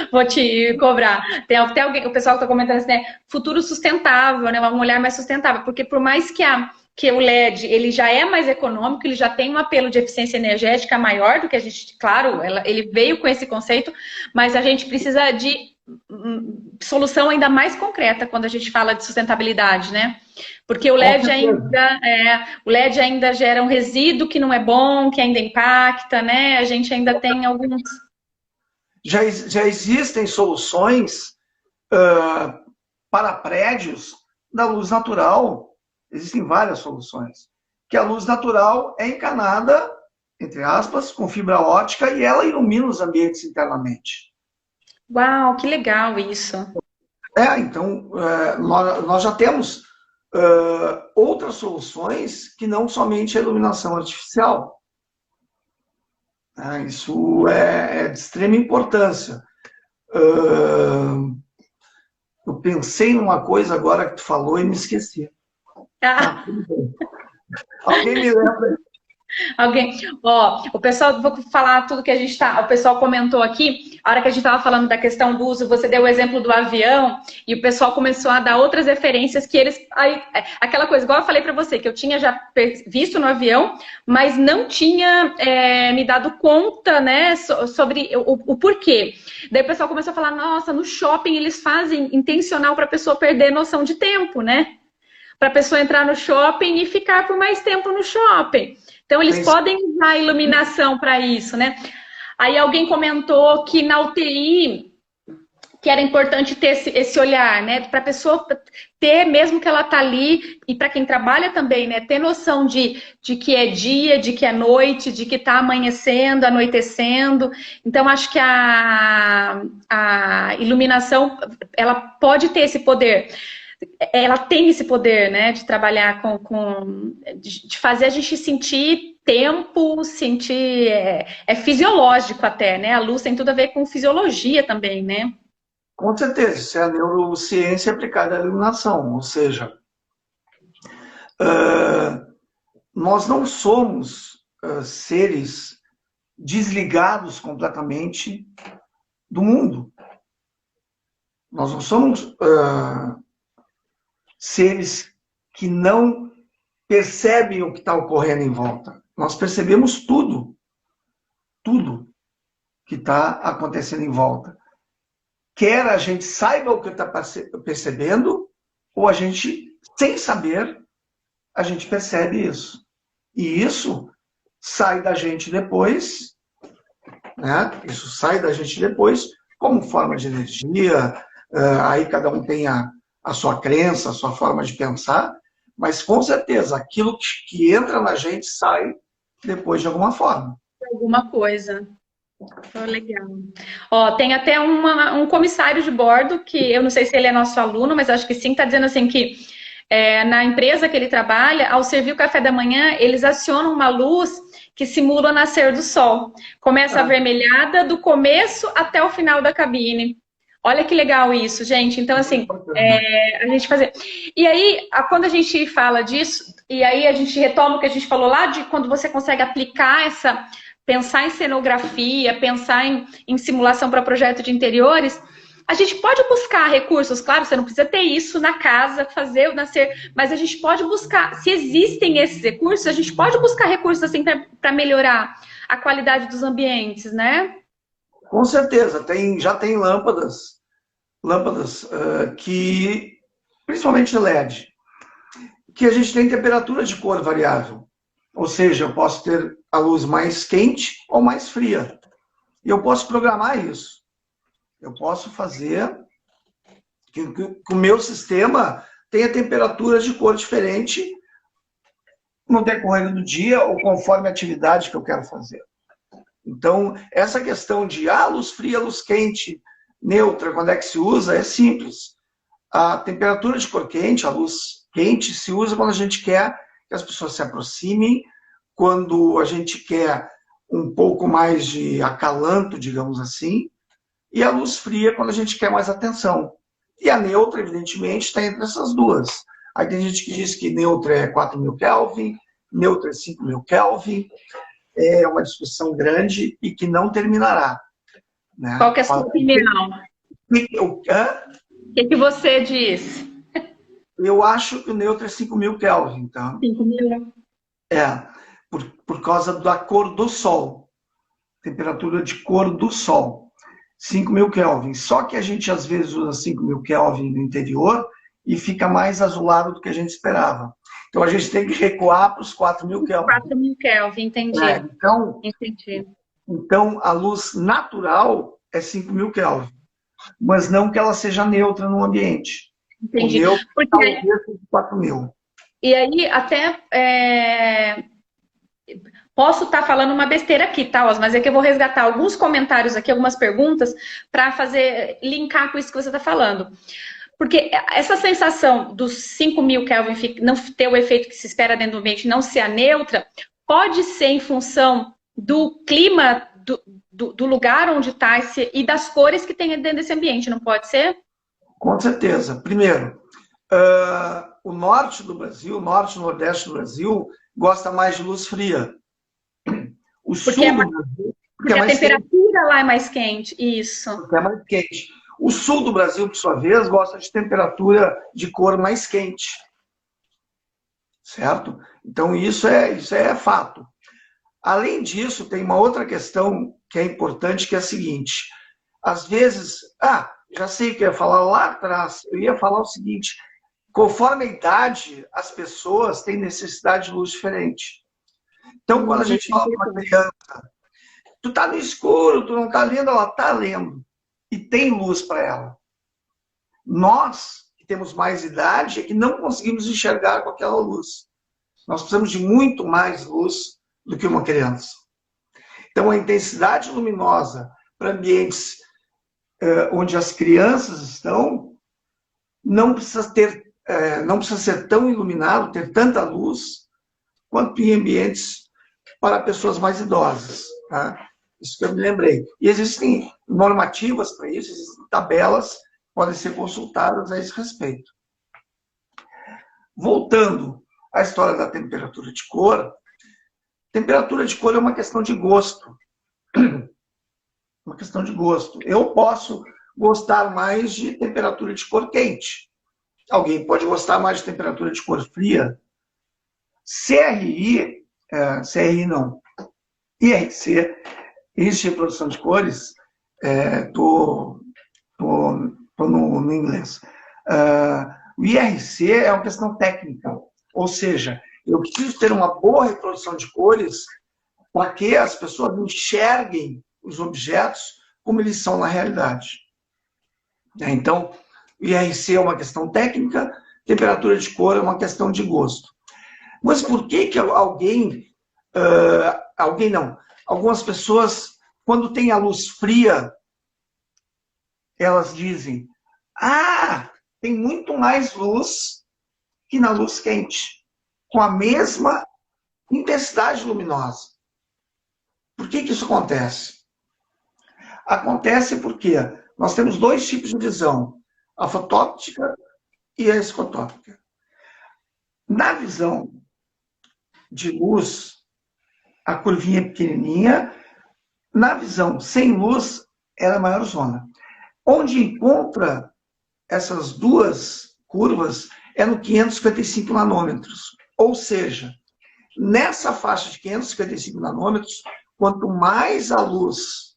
Vou te cobrar. Tem até alguém, o pessoal que está comentando assim, né? Futuro sustentável, né? Um olhar mais sustentável, porque por mais que o LED ele já é mais econômico, ele já tem um apelo de eficiência energética maior do que a gente, claro, ele veio com esse conceito, mas a gente precisa de solução ainda mais concreta quando a gente fala de sustentabilidade, né? Porque o LED ainda gera um resíduo que não é bom, que ainda impacta, né? A gente ainda tem alguns... Já existem soluções para prédios da luz natural. Existem várias soluções. Que a luz natural é encanada, entre aspas, com fibra ótica e ela ilumina os ambientes internamente. Uau, que legal isso. Então, nós já temos outras soluções que não somente a iluminação artificial. Isso é de extrema importância. Eu pensei numa coisa agora que tu falou e me esqueci. Alguém me lembra? O pessoal, vou falar tudo que o pessoal comentou aqui, a hora que a gente estava falando da questão do uso, você deu o exemplo do avião, e o pessoal começou a dar outras referências que aquela coisa, igual eu falei para você, que eu tinha já visto no avião, mas não tinha me dado conta, né, sobre o porquê. Daí o pessoal começou a falar, nossa, no shopping eles fazem intencional para a pessoa perder noção de tempo, né? Para a pessoa entrar no shopping e ficar por mais tempo no shopping. Então, eles podem usar a iluminação para isso, né? Aí alguém comentou que na UTI, que era importante ter esse olhar, né? Para a pessoa ter, mesmo que ela tá ali, e para quem trabalha também, né? Ter noção de que é dia, de que é noite, de que está amanhecendo, anoitecendo. Então, acho que a iluminação, ela pode ter esse poder. Ela tem esse poder, né, de trabalhar de fazer a gente sentir tempo, sentir... É fisiológico até, né? A luz tem tudo a ver com fisiologia também, né? Com certeza, isso é a neurociência aplicada à iluminação, ou seja, nós não somos seres desligados completamente do mundo. Nós não somos... seres que não percebem o que está ocorrendo em volta. Nós percebemos tudo que está acontecendo em volta. Quer a gente saiba o que está percebendo, ou a gente, sem saber, a gente percebe isso. E isso sai da gente depois, né? Isso sai da gente depois como forma de energia, aí cada um tem a sua crença, a sua forma de pensar, mas com certeza aquilo que entra na gente sai depois de alguma forma. Alguma coisa. Oh, legal. Ó, tem até um comissário de bordo, que eu não sei se ele é nosso aluno, mas acho que sim, está dizendo assim que na empresa que ele trabalha, ao servir o café da manhã, eles acionam uma luz que simula o nascer do sol. Começa avermelhada do começo até o final da cabine. Olha que legal isso, gente. Então, assim, a gente fazer. E aí, quando a gente fala disso, e aí a gente retoma o que a gente falou lá, de quando você consegue aplicar pensar em cenografia, pensar em simulação para projeto de interiores, a gente pode buscar recursos, claro, você não precisa ter isso na casa, fazer o nascer, mas a gente pode buscar, se existem esses recursos, a gente pode buscar recursos assim para melhorar a qualidade dos ambientes, né? Com certeza, já tem lâmpadas que, principalmente LED, que a gente tem temperatura de cor variável. Ou seja, eu posso ter a luz mais quente ou mais fria. E eu posso programar isso. Eu posso fazer que o meu sistema tenha temperatura de cor diferente no decorrer do dia ou conforme a atividade que eu quero fazer. Então, essa questão de luz fria, luz quente, neutra, quando é que se usa, é simples. A temperatura de cor quente, a luz quente, se usa quando a gente quer que as pessoas se aproximem, quando a gente quer um pouco mais de acalanto, digamos assim, e a luz fria quando a gente quer mais atenção. E a neutra, evidentemente, está entre essas duas. Aí tem gente que diz que neutra é 4.000 Kelvin, neutra é 5.000 Kelvin. É uma discussão grande e que não terminará. Né? Qual que é a sua opinião? O que você diz? Eu acho que o neutro é 5.000 Kelvin. Tá? 5.000? Por causa da cor do Sol. Temperatura de cor do Sol. 5.000 Kelvin. Só que a gente, às vezes, usa 5.000 Kelvin no interior e fica mais azulado do que a gente esperava. Então, a gente tem que recuar para os 4.000 Kelvin. 4.000 Kelvin, entendi. Entendi. Então, a luz natural é 5.000 Kelvin. Mas não que ela seja neutra no ambiente. Entendi. O neutro talvez seja 4.000. E aí, até... Posso estar falando uma besteira aqui, tá, Os? Mas é que eu vou resgatar alguns comentários aqui, algumas perguntas, para linkar com isso que você está falando. Porque essa sensação dos 5.000 Kelvin não ter o efeito que se espera dentro do ambiente, não ser a neutra, pode ser em função do clima do lugar onde está e das cores que tem dentro desse ambiente, não pode ser? Com certeza. Primeiro, o norte do Brasil, o norte e o nordeste do Brasil, gosta mais de luz fria. O sul do Brasil... Porque a temperatura lá é mais quente, isso. Porque é mais quente. O sul do Brasil, por sua vez, gosta de temperatura de cor mais quente. Certo? Então, isso é fato. Além disso, tem uma outra questão que é importante, que é a seguinte. Às vezes... já sei o que eu ia falar lá atrás. Eu ia falar o seguinte. Conforme a idade, as pessoas têm necessidade de luz diferente. Então, quando a gente fala para uma criança, tu tá no escuro, tu não tá lendo, ela tá lendo. E tem luz para ela. Nós, que temos mais idade, é que não conseguimos enxergar com aquela luz. Nós precisamos de muito mais luz do que uma criança. Então, a intensidade luminosa para ambientes onde as crianças estão, não precisa ser tão iluminado, ter tanta luz, quanto em ambientes para pessoas mais idosas. Tá? Isso que eu me lembrei. E existem normativas para isso, existem tabelas que podem ser consultadas a esse respeito. Voltando à história da temperatura de cor, temperatura de cor é uma questão de gosto. Uma questão de gosto. Eu posso gostar mais de temperatura de cor quente. Alguém pode gostar mais de temperatura de cor fria. CRI não. IRC, Índice de Produção de Cores, tô no inglês. O IRC é uma questão técnica, ou seja, Eu preciso ter uma boa reprodução de cores para que as pessoas enxerguem os objetos como eles são na realidade. Então, IRC é uma questão técnica, temperatura de cor é uma questão de gosto. Mas por que algumas pessoas, quando tem a luz fria, elas dizem, tem muito mais luz que na luz quente, com a mesma intensidade luminosa. Por que isso acontece? Acontece porque nós temos dois tipos de visão, a fotóptica e a escotópica. Na visão de luz, a curvinha é pequenininha, na visão sem luz, ela é a maior zona. Onde encontra essas duas curvas é no 555 nanômetros. Ou seja, nessa faixa de 555 nanômetros, quanto mais a luz,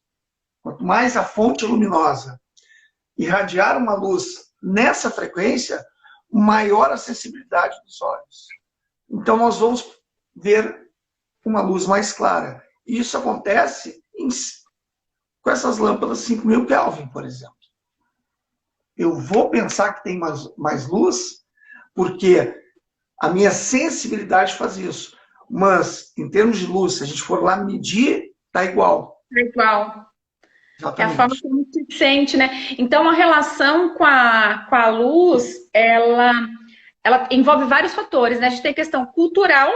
quanto mais a fonte luminosa irradiar uma luz nessa frequência, maior a sensibilidade dos olhos. Então, nós vamos ver uma luz mais clara. E isso acontece com essas lâmpadas 5000 Kelvin, por exemplo. Eu vou pensar que tem mais luz, porque a minha sensibilidade faz isso. Mas, em termos de luz, se a gente for lá medir, está igual. Está igual. Exatamente. É a forma como se sente, né? Então, a relação com a luz, ela envolve vários fatores, né? A gente tem a questão cultural,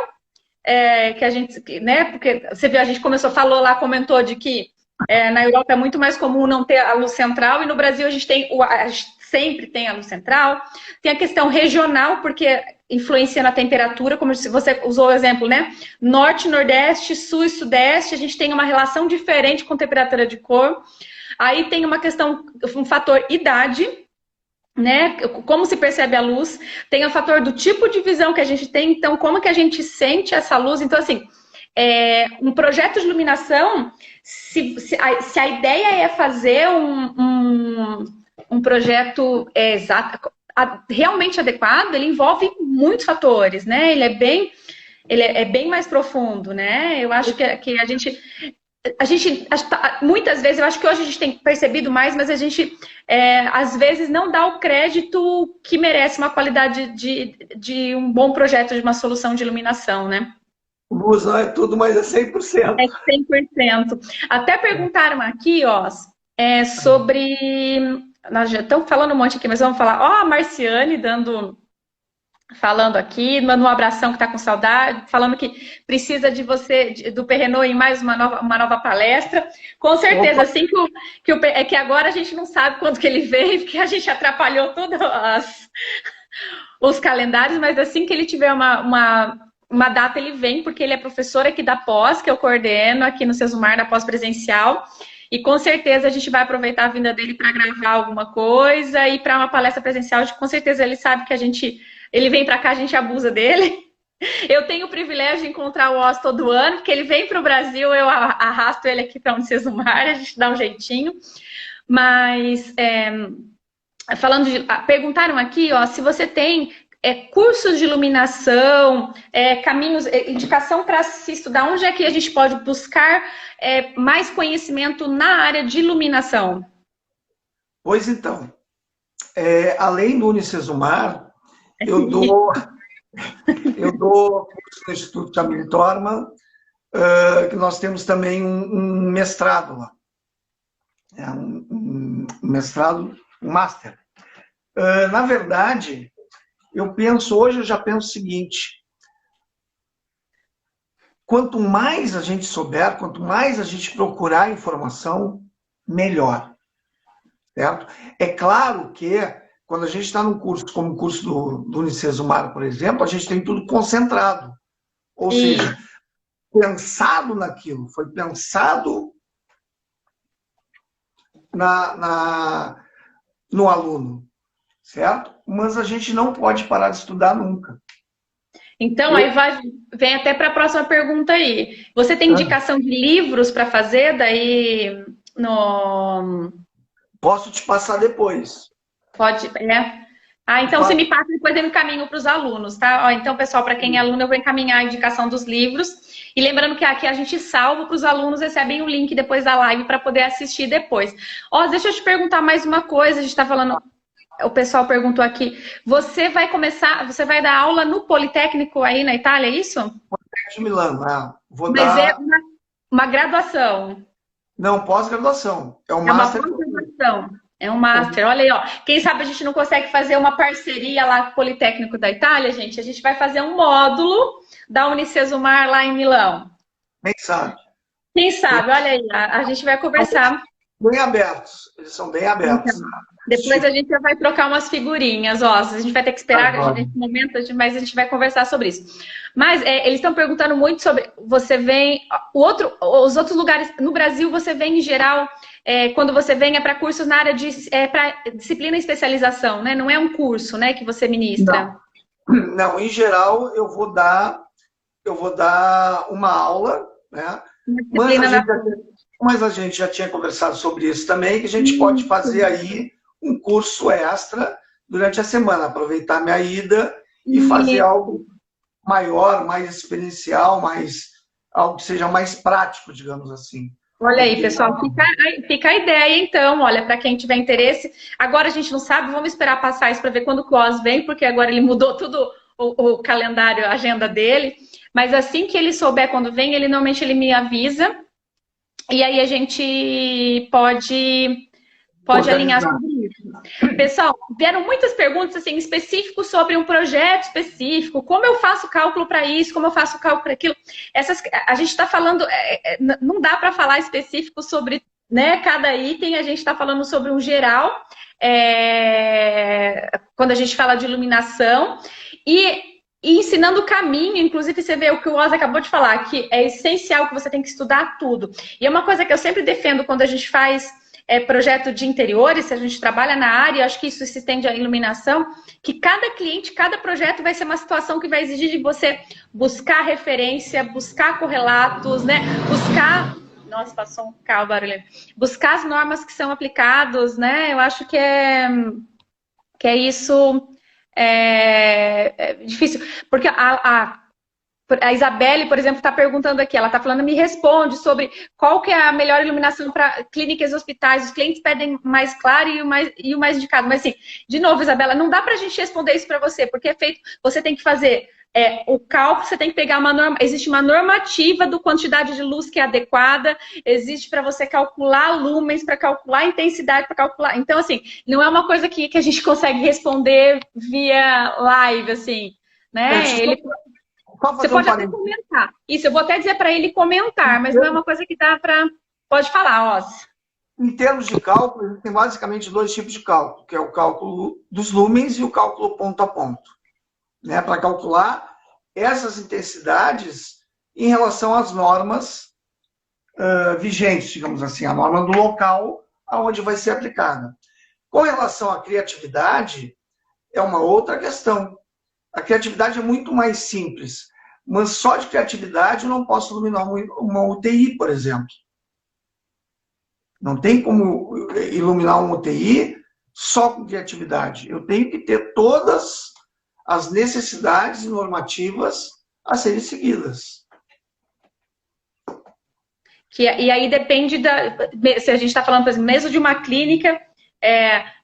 que a gente, né? Porque você viu, a gente comentou de que na Europa é muito mais comum não ter a luz central, e no Brasil a gente sempre tem a luz central. Tem a questão regional, porque influencia na temperatura, como você usou o exemplo, né? Norte, Nordeste, Sul e Sudeste, a gente tem uma relação diferente com temperatura de cor. Aí tem uma questão, um fator idade, né? Como se percebe a luz. Tem o fator do tipo de visão que a gente tem, então como que a gente sente essa luz. Então, assim, um projeto de iluminação, se a ideia é fazer um projeto realmente adequado, ele envolve muitos fatores, né? Ele é bem mais profundo, né? Eu acho que a gente muitas vezes, eu acho que hoje a gente tem percebido mais, mas a gente às vezes não dá o crédito que merece uma qualidade de um bom projeto, de uma solução de iluminação, né? Luz não é tudo, mas é 100%. É 100%. Até perguntaram aqui, ó, sobre... Nós já estamos falando um monte aqui, mas vamos falar. Ó, a Marciane falando aqui, manda um abração que está com saudade, falando que precisa de você, do Perrenot, em mais uma nova palestra. Com certeza, Opa. assim é que agora a gente não sabe quando que ele vem, porque a gente atrapalhou todos os calendários, mas assim que ele tiver uma data, ele vem, porque ele é professor aqui da pós, que eu coordeno aqui no Sesumar, na pós-presencial. E com certeza a gente vai aproveitar a vinda dele para gravar alguma coisa e para uma palestra presencial. Com certeza ele sabe que ele vem para cá, a gente abusa dele. Eu tenho o privilégio de encontrar o Oz todo ano, porque ele vem para o Brasil, eu arrasto ele aqui para onde Sesumar, a gente dá um jeitinho. Mas, perguntaram aqui, ó, se você tem cursos de iluminação, caminhos, indicação para se estudar, onde é que a gente pode buscar mais conhecimento na área de iluminação? Pois então, além do Unicesumar, eu dou curso no Instituto Camille Torman, que nós temos também um mestrado lá. Um mestrado, um master. Na verdade, hoje eu já penso o seguinte: quanto mais a gente souber, quanto mais a gente procurar informação, melhor. Certo? É claro que quando a gente está num curso, como o curso do Unicesumar, por exemplo, a gente tem tudo concentrado. Ou seja, pensado naquilo, foi pensado no aluno, certo? Mas a gente não pode parar de estudar nunca. Então, aí vem até para a próxima pergunta aí. Você tem indicação de livros para fazer daí no... Posso te passar depois. Pode, Ah, então você me passa depois eu encaminho para os alunos, tá? Ó, então, pessoal, para quem é aluno, eu vou encaminhar a indicação dos livros. E lembrando que aqui a gente salva para os alunos, recebem o link depois da live para poder assistir depois. Ó, deixa eu te perguntar mais uma coisa, a gente está falando, o pessoal perguntou aqui, você vai dar aula no Politécnico aí na Itália, é isso? De Milano, né? Vou Mas dar... é uma graduação. Não, pós-graduação. É um É uma master. pós-graduação. É um master. Olha aí, ó. Quem sabe a gente não consegue fazer uma parceria lá com o Politécnico da Itália, gente? A gente vai fazer um módulo da Unicesumar lá em Milão. Quem sabe? Quem sabe? Olha aí, a gente vai conversar. Bem abertos. Eles são bem abertos. Então, depois a gente vai trocar umas figurinhas, ó. A gente vai ter que esperar nesse momento, mas a gente vai conversar sobre isso. Mas eles estão perguntando muito sobre... Você vem... Os outros lugares... No Brasil, você vem em geral... quando você vem é para cursos na área de... para disciplina e especialização, né? Não é um curso, né, que você ministra. Não, em geral, eu vou dar uma aula, né? Mas a gente já tinha conversado sobre isso também, que a gente pode fazer aí um curso extra durante a semana, aproveitar minha ida e fazer algo maior, mais experiencial, algo que seja mais prático, digamos assim. Olha aí, pessoal, fica a ideia, então, olha, para quem tiver interesse. Agora a gente não sabe, vamos esperar passar isso para ver quando o Cos vem, porque agora ele mudou tudo o calendário, a agenda dele. Mas assim que ele souber quando vem, normalmente ele me avisa. E aí a gente pode alinhar sobre isso. Pessoal, vieram muitas perguntas assim, específicas sobre um projeto específico, como eu faço cálculo para isso, como eu faço cálculo para aquilo. A gente está falando, não dá para falar específico sobre, né, cada item, a gente está falando sobre um geral, quando a gente fala de iluminação, e ensinando o caminho, inclusive você vê o que o Oz acabou de falar, que é essencial que você tem que estudar tudo. E é uma coisa que eu sempre defendo quando a gente faz projeto de interiores, se a gente trabalha na área, acho que isso se estende à iluminação, que cada cliente, cada projeto vai ser uma situação que vai exigir de você buscar referência, buscar correlatos, né? Nossa, passou um carro barulhento. Buscar as normas que são aplicadas, né? Eu acho que é isso... É difícil, porque a Isabelle, por exemplo, está perguntando aqui, ela está falando, me responde sobre qual que é a melhor iluminação para clínicas e hospitais, os clientes pedem mais claro e o mais indicado, mas assim, de novo, Isabela, não dá para a gente responder isso para você, porque você tem que fazer o cálculo, você tem que pegar existe uma normativa do quantidade de luz que é adequada, existe para você calcular lumens, para calcular intensidade, para calcular... Então, assim, não é uma coisa que a gente consegue responder via live, assim, né? Você pode até comentar. Isso, eu vou até dizer para ele comentar, mas não é uma coisa que dá para... Pode falar, Oz. Em termos de cálculo, tem basicamente dois tipos de cálculo, que é o cálculo dos lumens e o cálculo ponto a ponto. Né, para calcular essas intensidades em relação às normas vigentes, digamos assim, a norma do local aonde vai ser aplicada. Com relação à criatividade, é uma outra questão. A criatividade é muito mais simples, mas só de criatividade eu não posso iluminar uma UTI, por exemplo. Não tem como iluminar uma UTI só com criatividade. Eu tenho que ter todas as necessidades normativas a serem seguidas. E aí depende se a gente está falando, por exemplo, mesmo de uma clínica,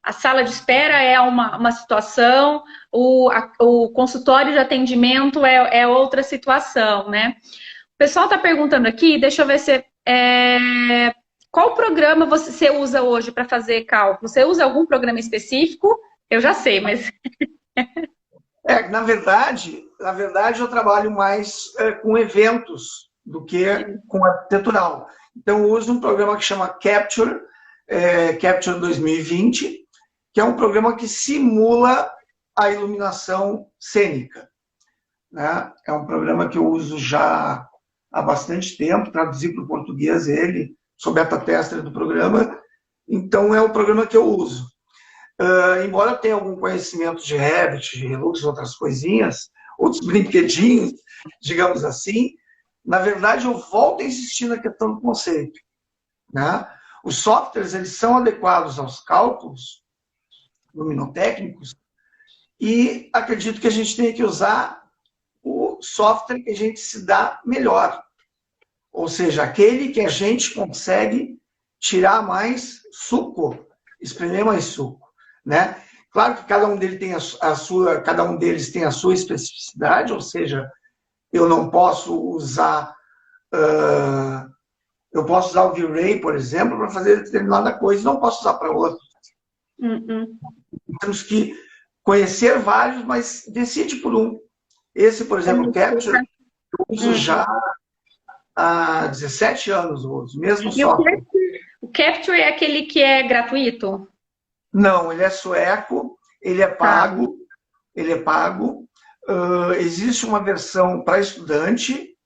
a sala de espera é uma situação, o consultório de atendimento é outra situação, né? O pessoal está perguntando aqui, deixa eu ver se... qual programa você usa hoje para fazer cálculo? Você usa algum programa específico? Eu já sei, mas... Na verdade, eu trabalho mais com eventos do que com arquitetural. Então, eu uso um programa que chama Capture 2020, que é um programa que simula a iluminação cênica. Né? É um programa que eu uso já há bastante tempo, traduzi para o português ele, sou beta tester do programa, então é o programa que eu uso. Embora eu tenha algum conhecimento de Revit, de Relux, outras coisinhas, outros brinquedinhos, digamos assim, na verdade eu volto a insistir na questão do conceito. Né? Os softwares eles são adequados aos cálculos luminotécnicos e acredito que a gente tem que usar o software que a gente se dá melhor. Ou seja, aquele que a gente consegue tirar mais suco, espremer mais suco, né? Claro que cada um deles tem cada um deles tem a sua especificidade, ou seja, eu não posso usar, eu posso usar o V-Ray, por exemplo, para fazer determinada coisa, não posso usar para outra. Temos que conhecer vários, mas decide por um. Esse, por exemplo, o Capture, eu uso já há 17 anos, o mesmo E software. o Capture é aquele que é gratuito? Não, ele é sueco, ele é pago, ele é pago. Existe uma versão para estudante,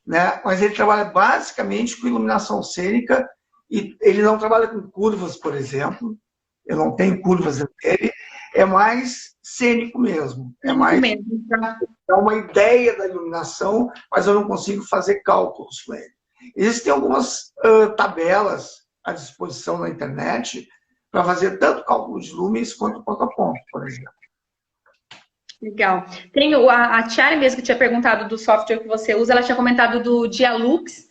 né? Mas ele trabalha basicamente com iluminação cênica e ele não trabalha com curvas, por exemplo. Eu não tenho curvas nele. É mais cênico mesmo. É mais é uma ideia da iluminação, mas eu não consigo fazer cálculos com ele. Existem algumas tabelas à disposição na internet para fazer tanto cálculo de lumens quanto ponto a ponto, por exemplo. Legal. Tem a Tiara mesmo que tinha perguntado do software que você usa, ela tinha comentado do Dialux.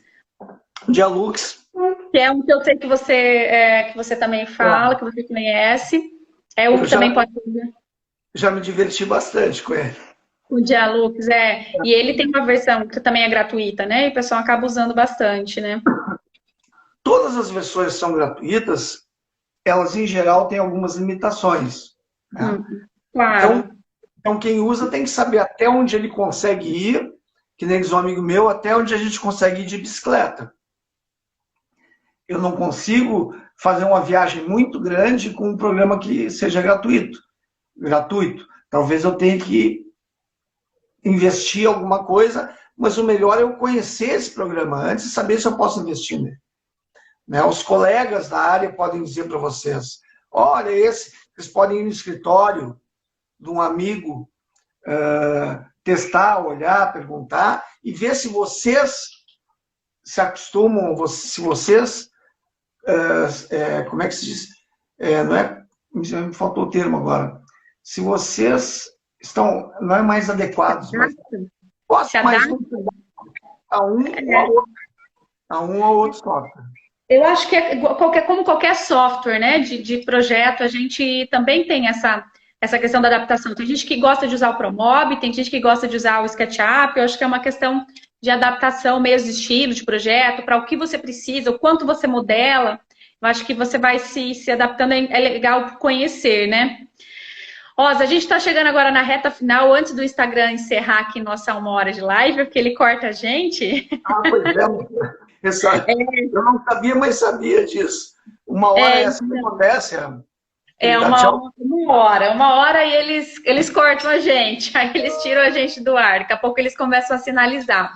Dialux. Que é um que eu sei que você também fala, que você conhece. É um que também pode usar. Já me diverti bastante com ele. O Dialux, E ele tem uma versão que também é gratuita, né? E o pessoal acaba usando bastante, né? Todas as versões são gratuitas, elas em geral têm algumas limitações. Né? Claro. Então, quem usa tem que saber até onde ele consegue ir, que nem diz um amigo meu, até onde a gente consegue ir de bicicleta. Eu não consigo fazer uma viagem muito grande com um programa que seja gratuito. Talvez eu tenha que investir alguma coisa, mas o melhor é eu conhecer esse programa antes e saber se eu posso investir nele. Né? Os colegas da área podem dizer para vocês, olha, vocês podem ir no escritório de um amigo, testar, olhar, perguntar, e ver se vocês se acostumam, se vocês, como é que se diz? Me faltou o termo agora. Se vocês estão, não é mais adequados, mas mais a um ou outro software. Eu acho que como qualquer software, né, de projeto, a gente também tem essa questão da adaptação. Tem gente que gosta de usar o Promob, tem gente que gosta de usar o SketchUp. Eu acho que é uma questão de adaptação, mesmo de estilo, de projeto, para o que você precisa, o quanto você modela. Eu acho que você vai se adaptando, é legal conhecer, né? Rosa, a gente está chegando agora na reta final, antes do Instagram encerrar aqui nossa 1 hora de live, porque ele corta a gente. Pois é. Eu não sabia, mas sabia disso. 1 hora é assim que acontece. Uma hora e eles cortam a gente, aí eles tiram a gente do ar, daqui a pouco eles começam a sinalizar.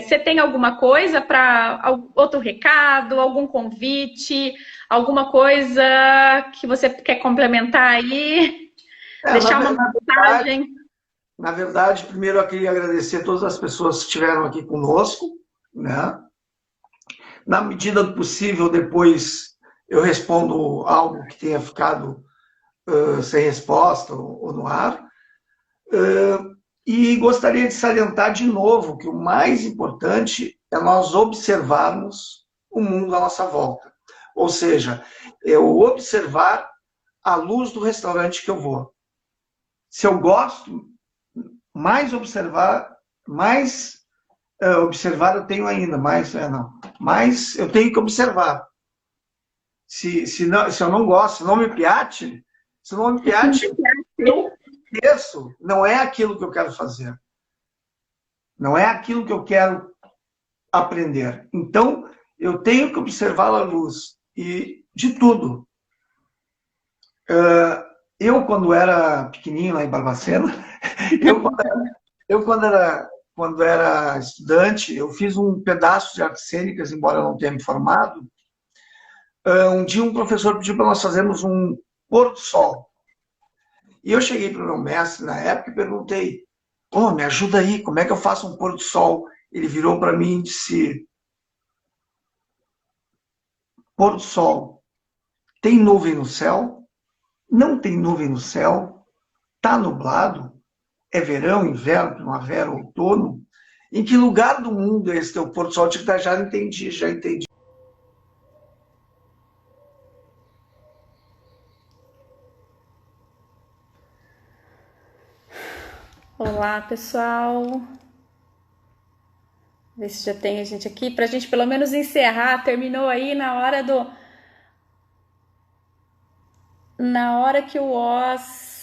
Você tem alguma coisa para outro recado, algum convite, alguma coisa que você quer complementar aí? Deixar uma mensagem? Na verdade, primeiro eu queria agradecer a todas as pessoas que estiveram aqui conosco, né? Na medida do possível, depois eu respondo algo que tenha ficado sem resposta ou no ar. E gostaria de salientar de novo que o mais importante é nós observarmos o mundo à nossa volta. Ou seja, eu observar a luz do restaurante que eu vou. Se eu gosto, mais observar eu tenho ainda, mas eu tenho que observar. Se eu não gosto, se não me piate, eu esqueço. Não é aquilo que eu quero fazer. Não é aquilo que eu quero aprender. Então, eu tenho que observar a luz e de tudo. Eu, quando era pequenininho lá em Barbacena, quando era estudante, eu fiz um pedaço de artes cênicas, embora eu não tenha me formado. Um dia um professor pediu para nós fazermos um pôr do sol. E eu cheguei para o meu mestre na época e perguntei, me ajuda aí, como é que eu faço um pôr do sol? Ele virou para mim e disse, pôr do sol, tem nuvem no céu? Não tem nuvem no céu? está nublado, é verão, inverno, primavera, outono, em que lugar do mundo é esse teu pôr do sol? Já entendi, já entendi. Olá, pessoal. Ver se já tem a gente aqui, pra gente pelo menos encerrar. Terminou aí na hora que o Oz...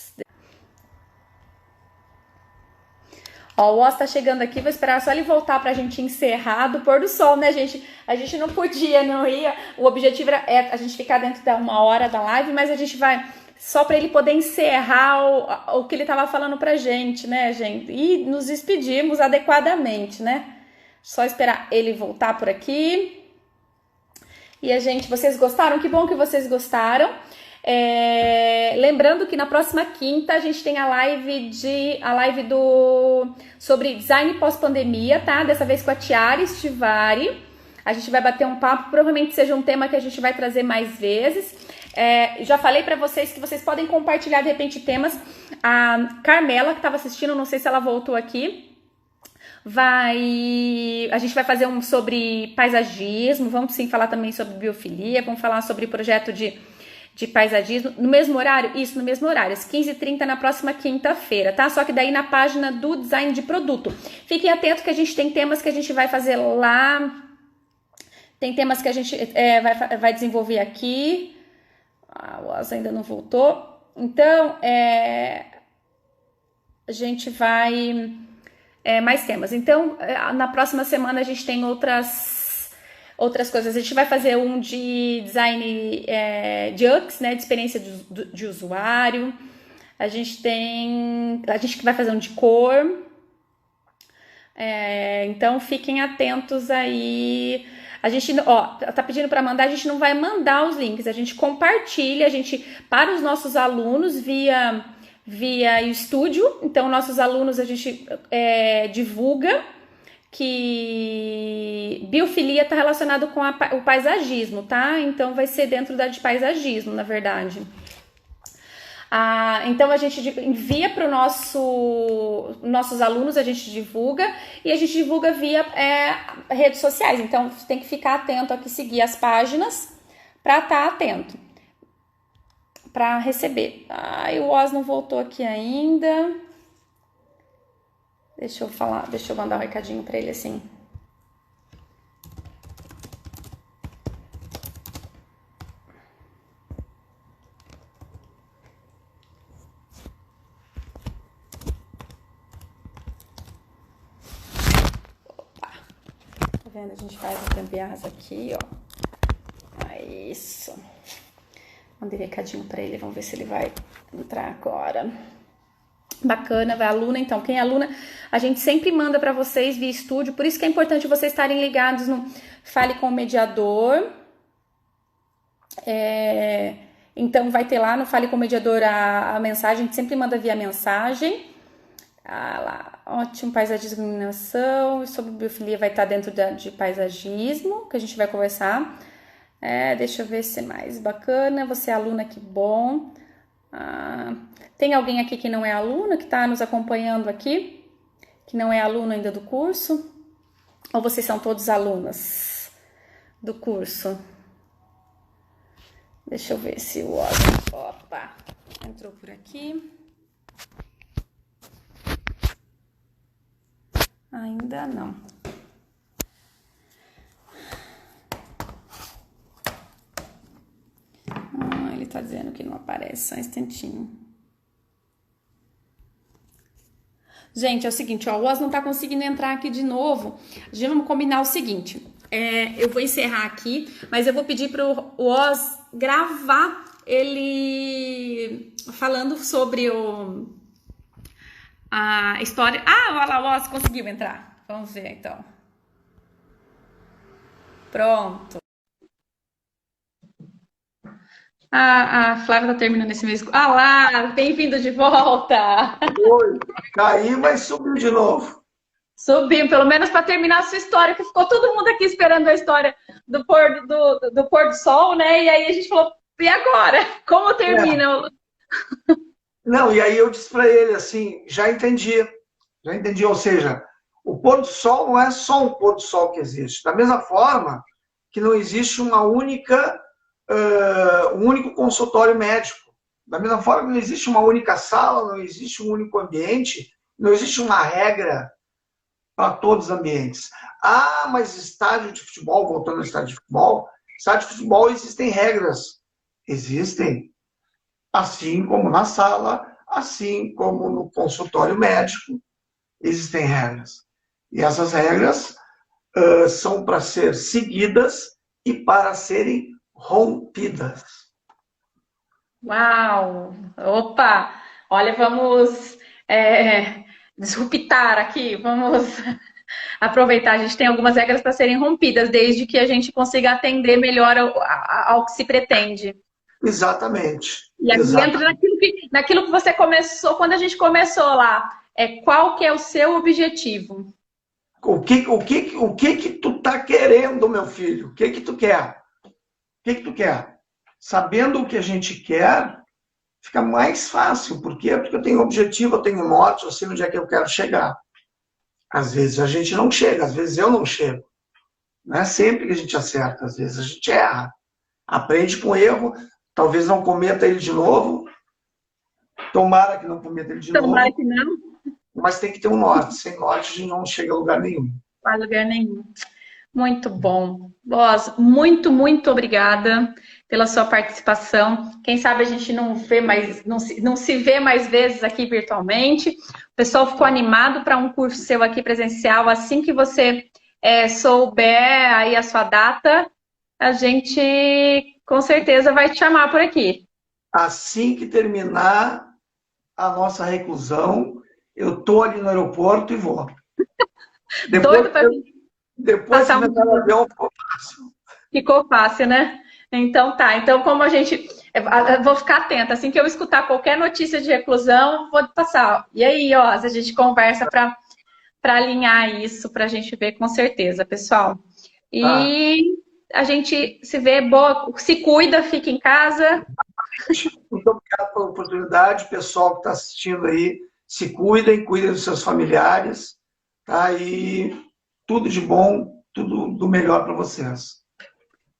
Ó, o Oz tá chegando aqui, vou esperar só ele voltar pra gente encerrar do pôr do sol, né, gente? A gente não podia, não ia. O objetivo era a gente ficar dentro da 1 hora da live, mas a gente vai... Só para ele poder encerrar o que ele estava falando pra gente, né, gente? E nos despedimos adequadamente, né? Só esperar ele voltar por aqui. E vocês gostaram? Que bom que vocês gostaram. Lembrando que na próxima quinta a gente tem a live sobre design pós-pandemia, tá? Dessa vez com a Tiara Stivari. A gente vai bater um papo, provavelmente seja um tema que a gente vai trazer mais vezes. Já falei pra vocês que vocês podem compartilhar de repente temas. A Carmela, que estava assistindo, não sei se ela voltou aqui, a gente vai fazer um sobre paisagismo, vamos sim falar também sobre biofilia, vamos falar sobre projeto de paisagismo, no mesmo horário? Isso, no mesmo horário, às 15h30 na próxima quinta-feira, tá? Só que daí na página do design de produto. Fiquem atentos que a gente tem temas que a gente vai fazer lá, tem temas que a gente vai desenvolver aqui. O Oz ainda não voltou. Então, a gente vai... mais temas. Então, na próxima semana a gente tem outras coisas. A gente vai fazer um de design de UX, né, de experiência de usuário. A gente vai fazer um de cor. Então, fiquem atentos aí. A gente, tá pedindo para mandar, a gente não vai mandar os links, a gente compartilha, para os nossos alunos via estúdio. Então, nossos alunos a gente divulga que biofilia está relacionado com o paisagismo, tá? Então, vai ser dentro de paisagismo, na verdade. Então, a gente envia para nossos alunos, a gente divulga, e a gente divulga via redes sociais. Então, tem que ficar atento aqui, seguir as páginas para estar atento, para receber. O Oz não voltou aqui ainda. Deixa eu mandar um recadinho para ele assim. Tá vendo? A gente faz a gambiarra aqui, ó. Isso. Mandei recadinho pra ele, vamos ver se ele vai entrar agora. Bacana, vai aluna. Então, quem é aluna, a gente sempre manda pra vocês via estúdio, por isso que é importante vocês estarem ligados no Fale com o Mediador. Então, vai ter lá no Fale com o Mediador a mensagem, a gente sempre manda via mensagem. Lá, ótimo, paisagismo e iluminação, sobre biofilia vai estar dentro de paisagismo, que a gente vai conversar. Deixa eu ver se é mais bacana. Você é aluna, que bom. Tem alguém aqui que não é aluna, que está nos acompanhando aqui, que não é aluno ainda do curso? Ou vocês são todos alunas do curso? Deixa eu ver se o Opa, entrou por aqui. Ainda não. Ele tá dizendo que não aparece, só um instantinho. Gente, é o seguinte, o Oz não tá conseguindo entrar aqui de novo. Já vamos combinar o seguinte. Eu vou encerrar aqui, mas eu vou pedir pro Oz gravar ele falando sobre a história. Olha lá, o Oz conseguiu entrar. Vamos ver, então. Pronto. A Flávia tá terminando esse mês. Lá, bem-vindo de volta. Oi, caí, mas subiu de novo. Subiu, pelo menos para terminar a sua história, que ficou todo mundo aqui esperando a história do pôr do sol, né? E aí a gente falou, e agora? Como termina? Não, e aí eu disse para ele assim, já entendi, ou seja, o pôr do sol não é só um pôr do sol que existe. Da mesma forma que não existe um único consultório médico. Da mesma forma que não existe uma única sala, não existe um único ambiente, não existe uma regra para todos os ambientes. Ah, mas estádio de futebol, voltando ao estádio de futebol existem regras. Existem. Assim como na sala, assim como no consultório médico, existem regras. E essas regras são para ser seguidas e para serem rompidas. Uau! Opa! Olha, vamos disruptar aqui, vamos aproveitar. A gente tem algumas regras para serem rompidas, desde que a gente consiga atender melhor ao que se pretende. Exatamente. E aqui entra Exatamente. naquilo que você começou, quando a gente começou lá. Qual que é o seu objetivo? O que tu tá querendo, meu filho? O que tu quer? O que tu quer? Sabendo o que a gente quer, fica mais fácil. Por quê? Porque eu tenho objetivo, eu tenho norte, eu sei onde é que eu quero chegar. Às vezes a gente não chega, às vezes eu não chego. Não é sempre que a gente acerta, às vezes a gente erra. Aprende com o erro, talvez não cometa ele de novo, tomara que não cometa ele de Tomara novo, que não, mas tem que ter um norte. Sem norte a gente não chega a lugar nenhum. não vai a lugar nenhum. Muito bom. Boss, muito, muito obrigada pela sua participação. Quem sabe a gente não vê mais, não se vê mais vezes aqui virtualmente. O pessoal ficou animado para um curso seu aqui presencial. Assim que você souber aí a sua data, a gente com certeza vai te chamar por aqui. Assim que terminar a nossa reclusão, eu estou ali no aeroporto e vou. Depois, Doido para depois que passar me um. entrar no avião, ficou fácil. Ficou fácil, né? Então tá. Então, como a gente. Eu vou ficar atenta. Assim que eu escutar qualquer notícia de reclusão, vou passar. E aí, ó, a gente conversa para alinhar isso, para a gente ver com certeza, pessoal. Tá? E a gente se vê, boa, se cuida, fica em casa. Muito obrigado pela oportunidade. Pessoal que está assistindo aí, se cuidem, cuidem dos seus familiares. Tá? E tudo de bom, tudo do melhor para vocês.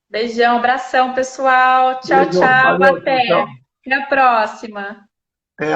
Beijão, abração, pessoal. Tchau, Beijo, tchau. valeu, Até. tchau. Até a próxima. É.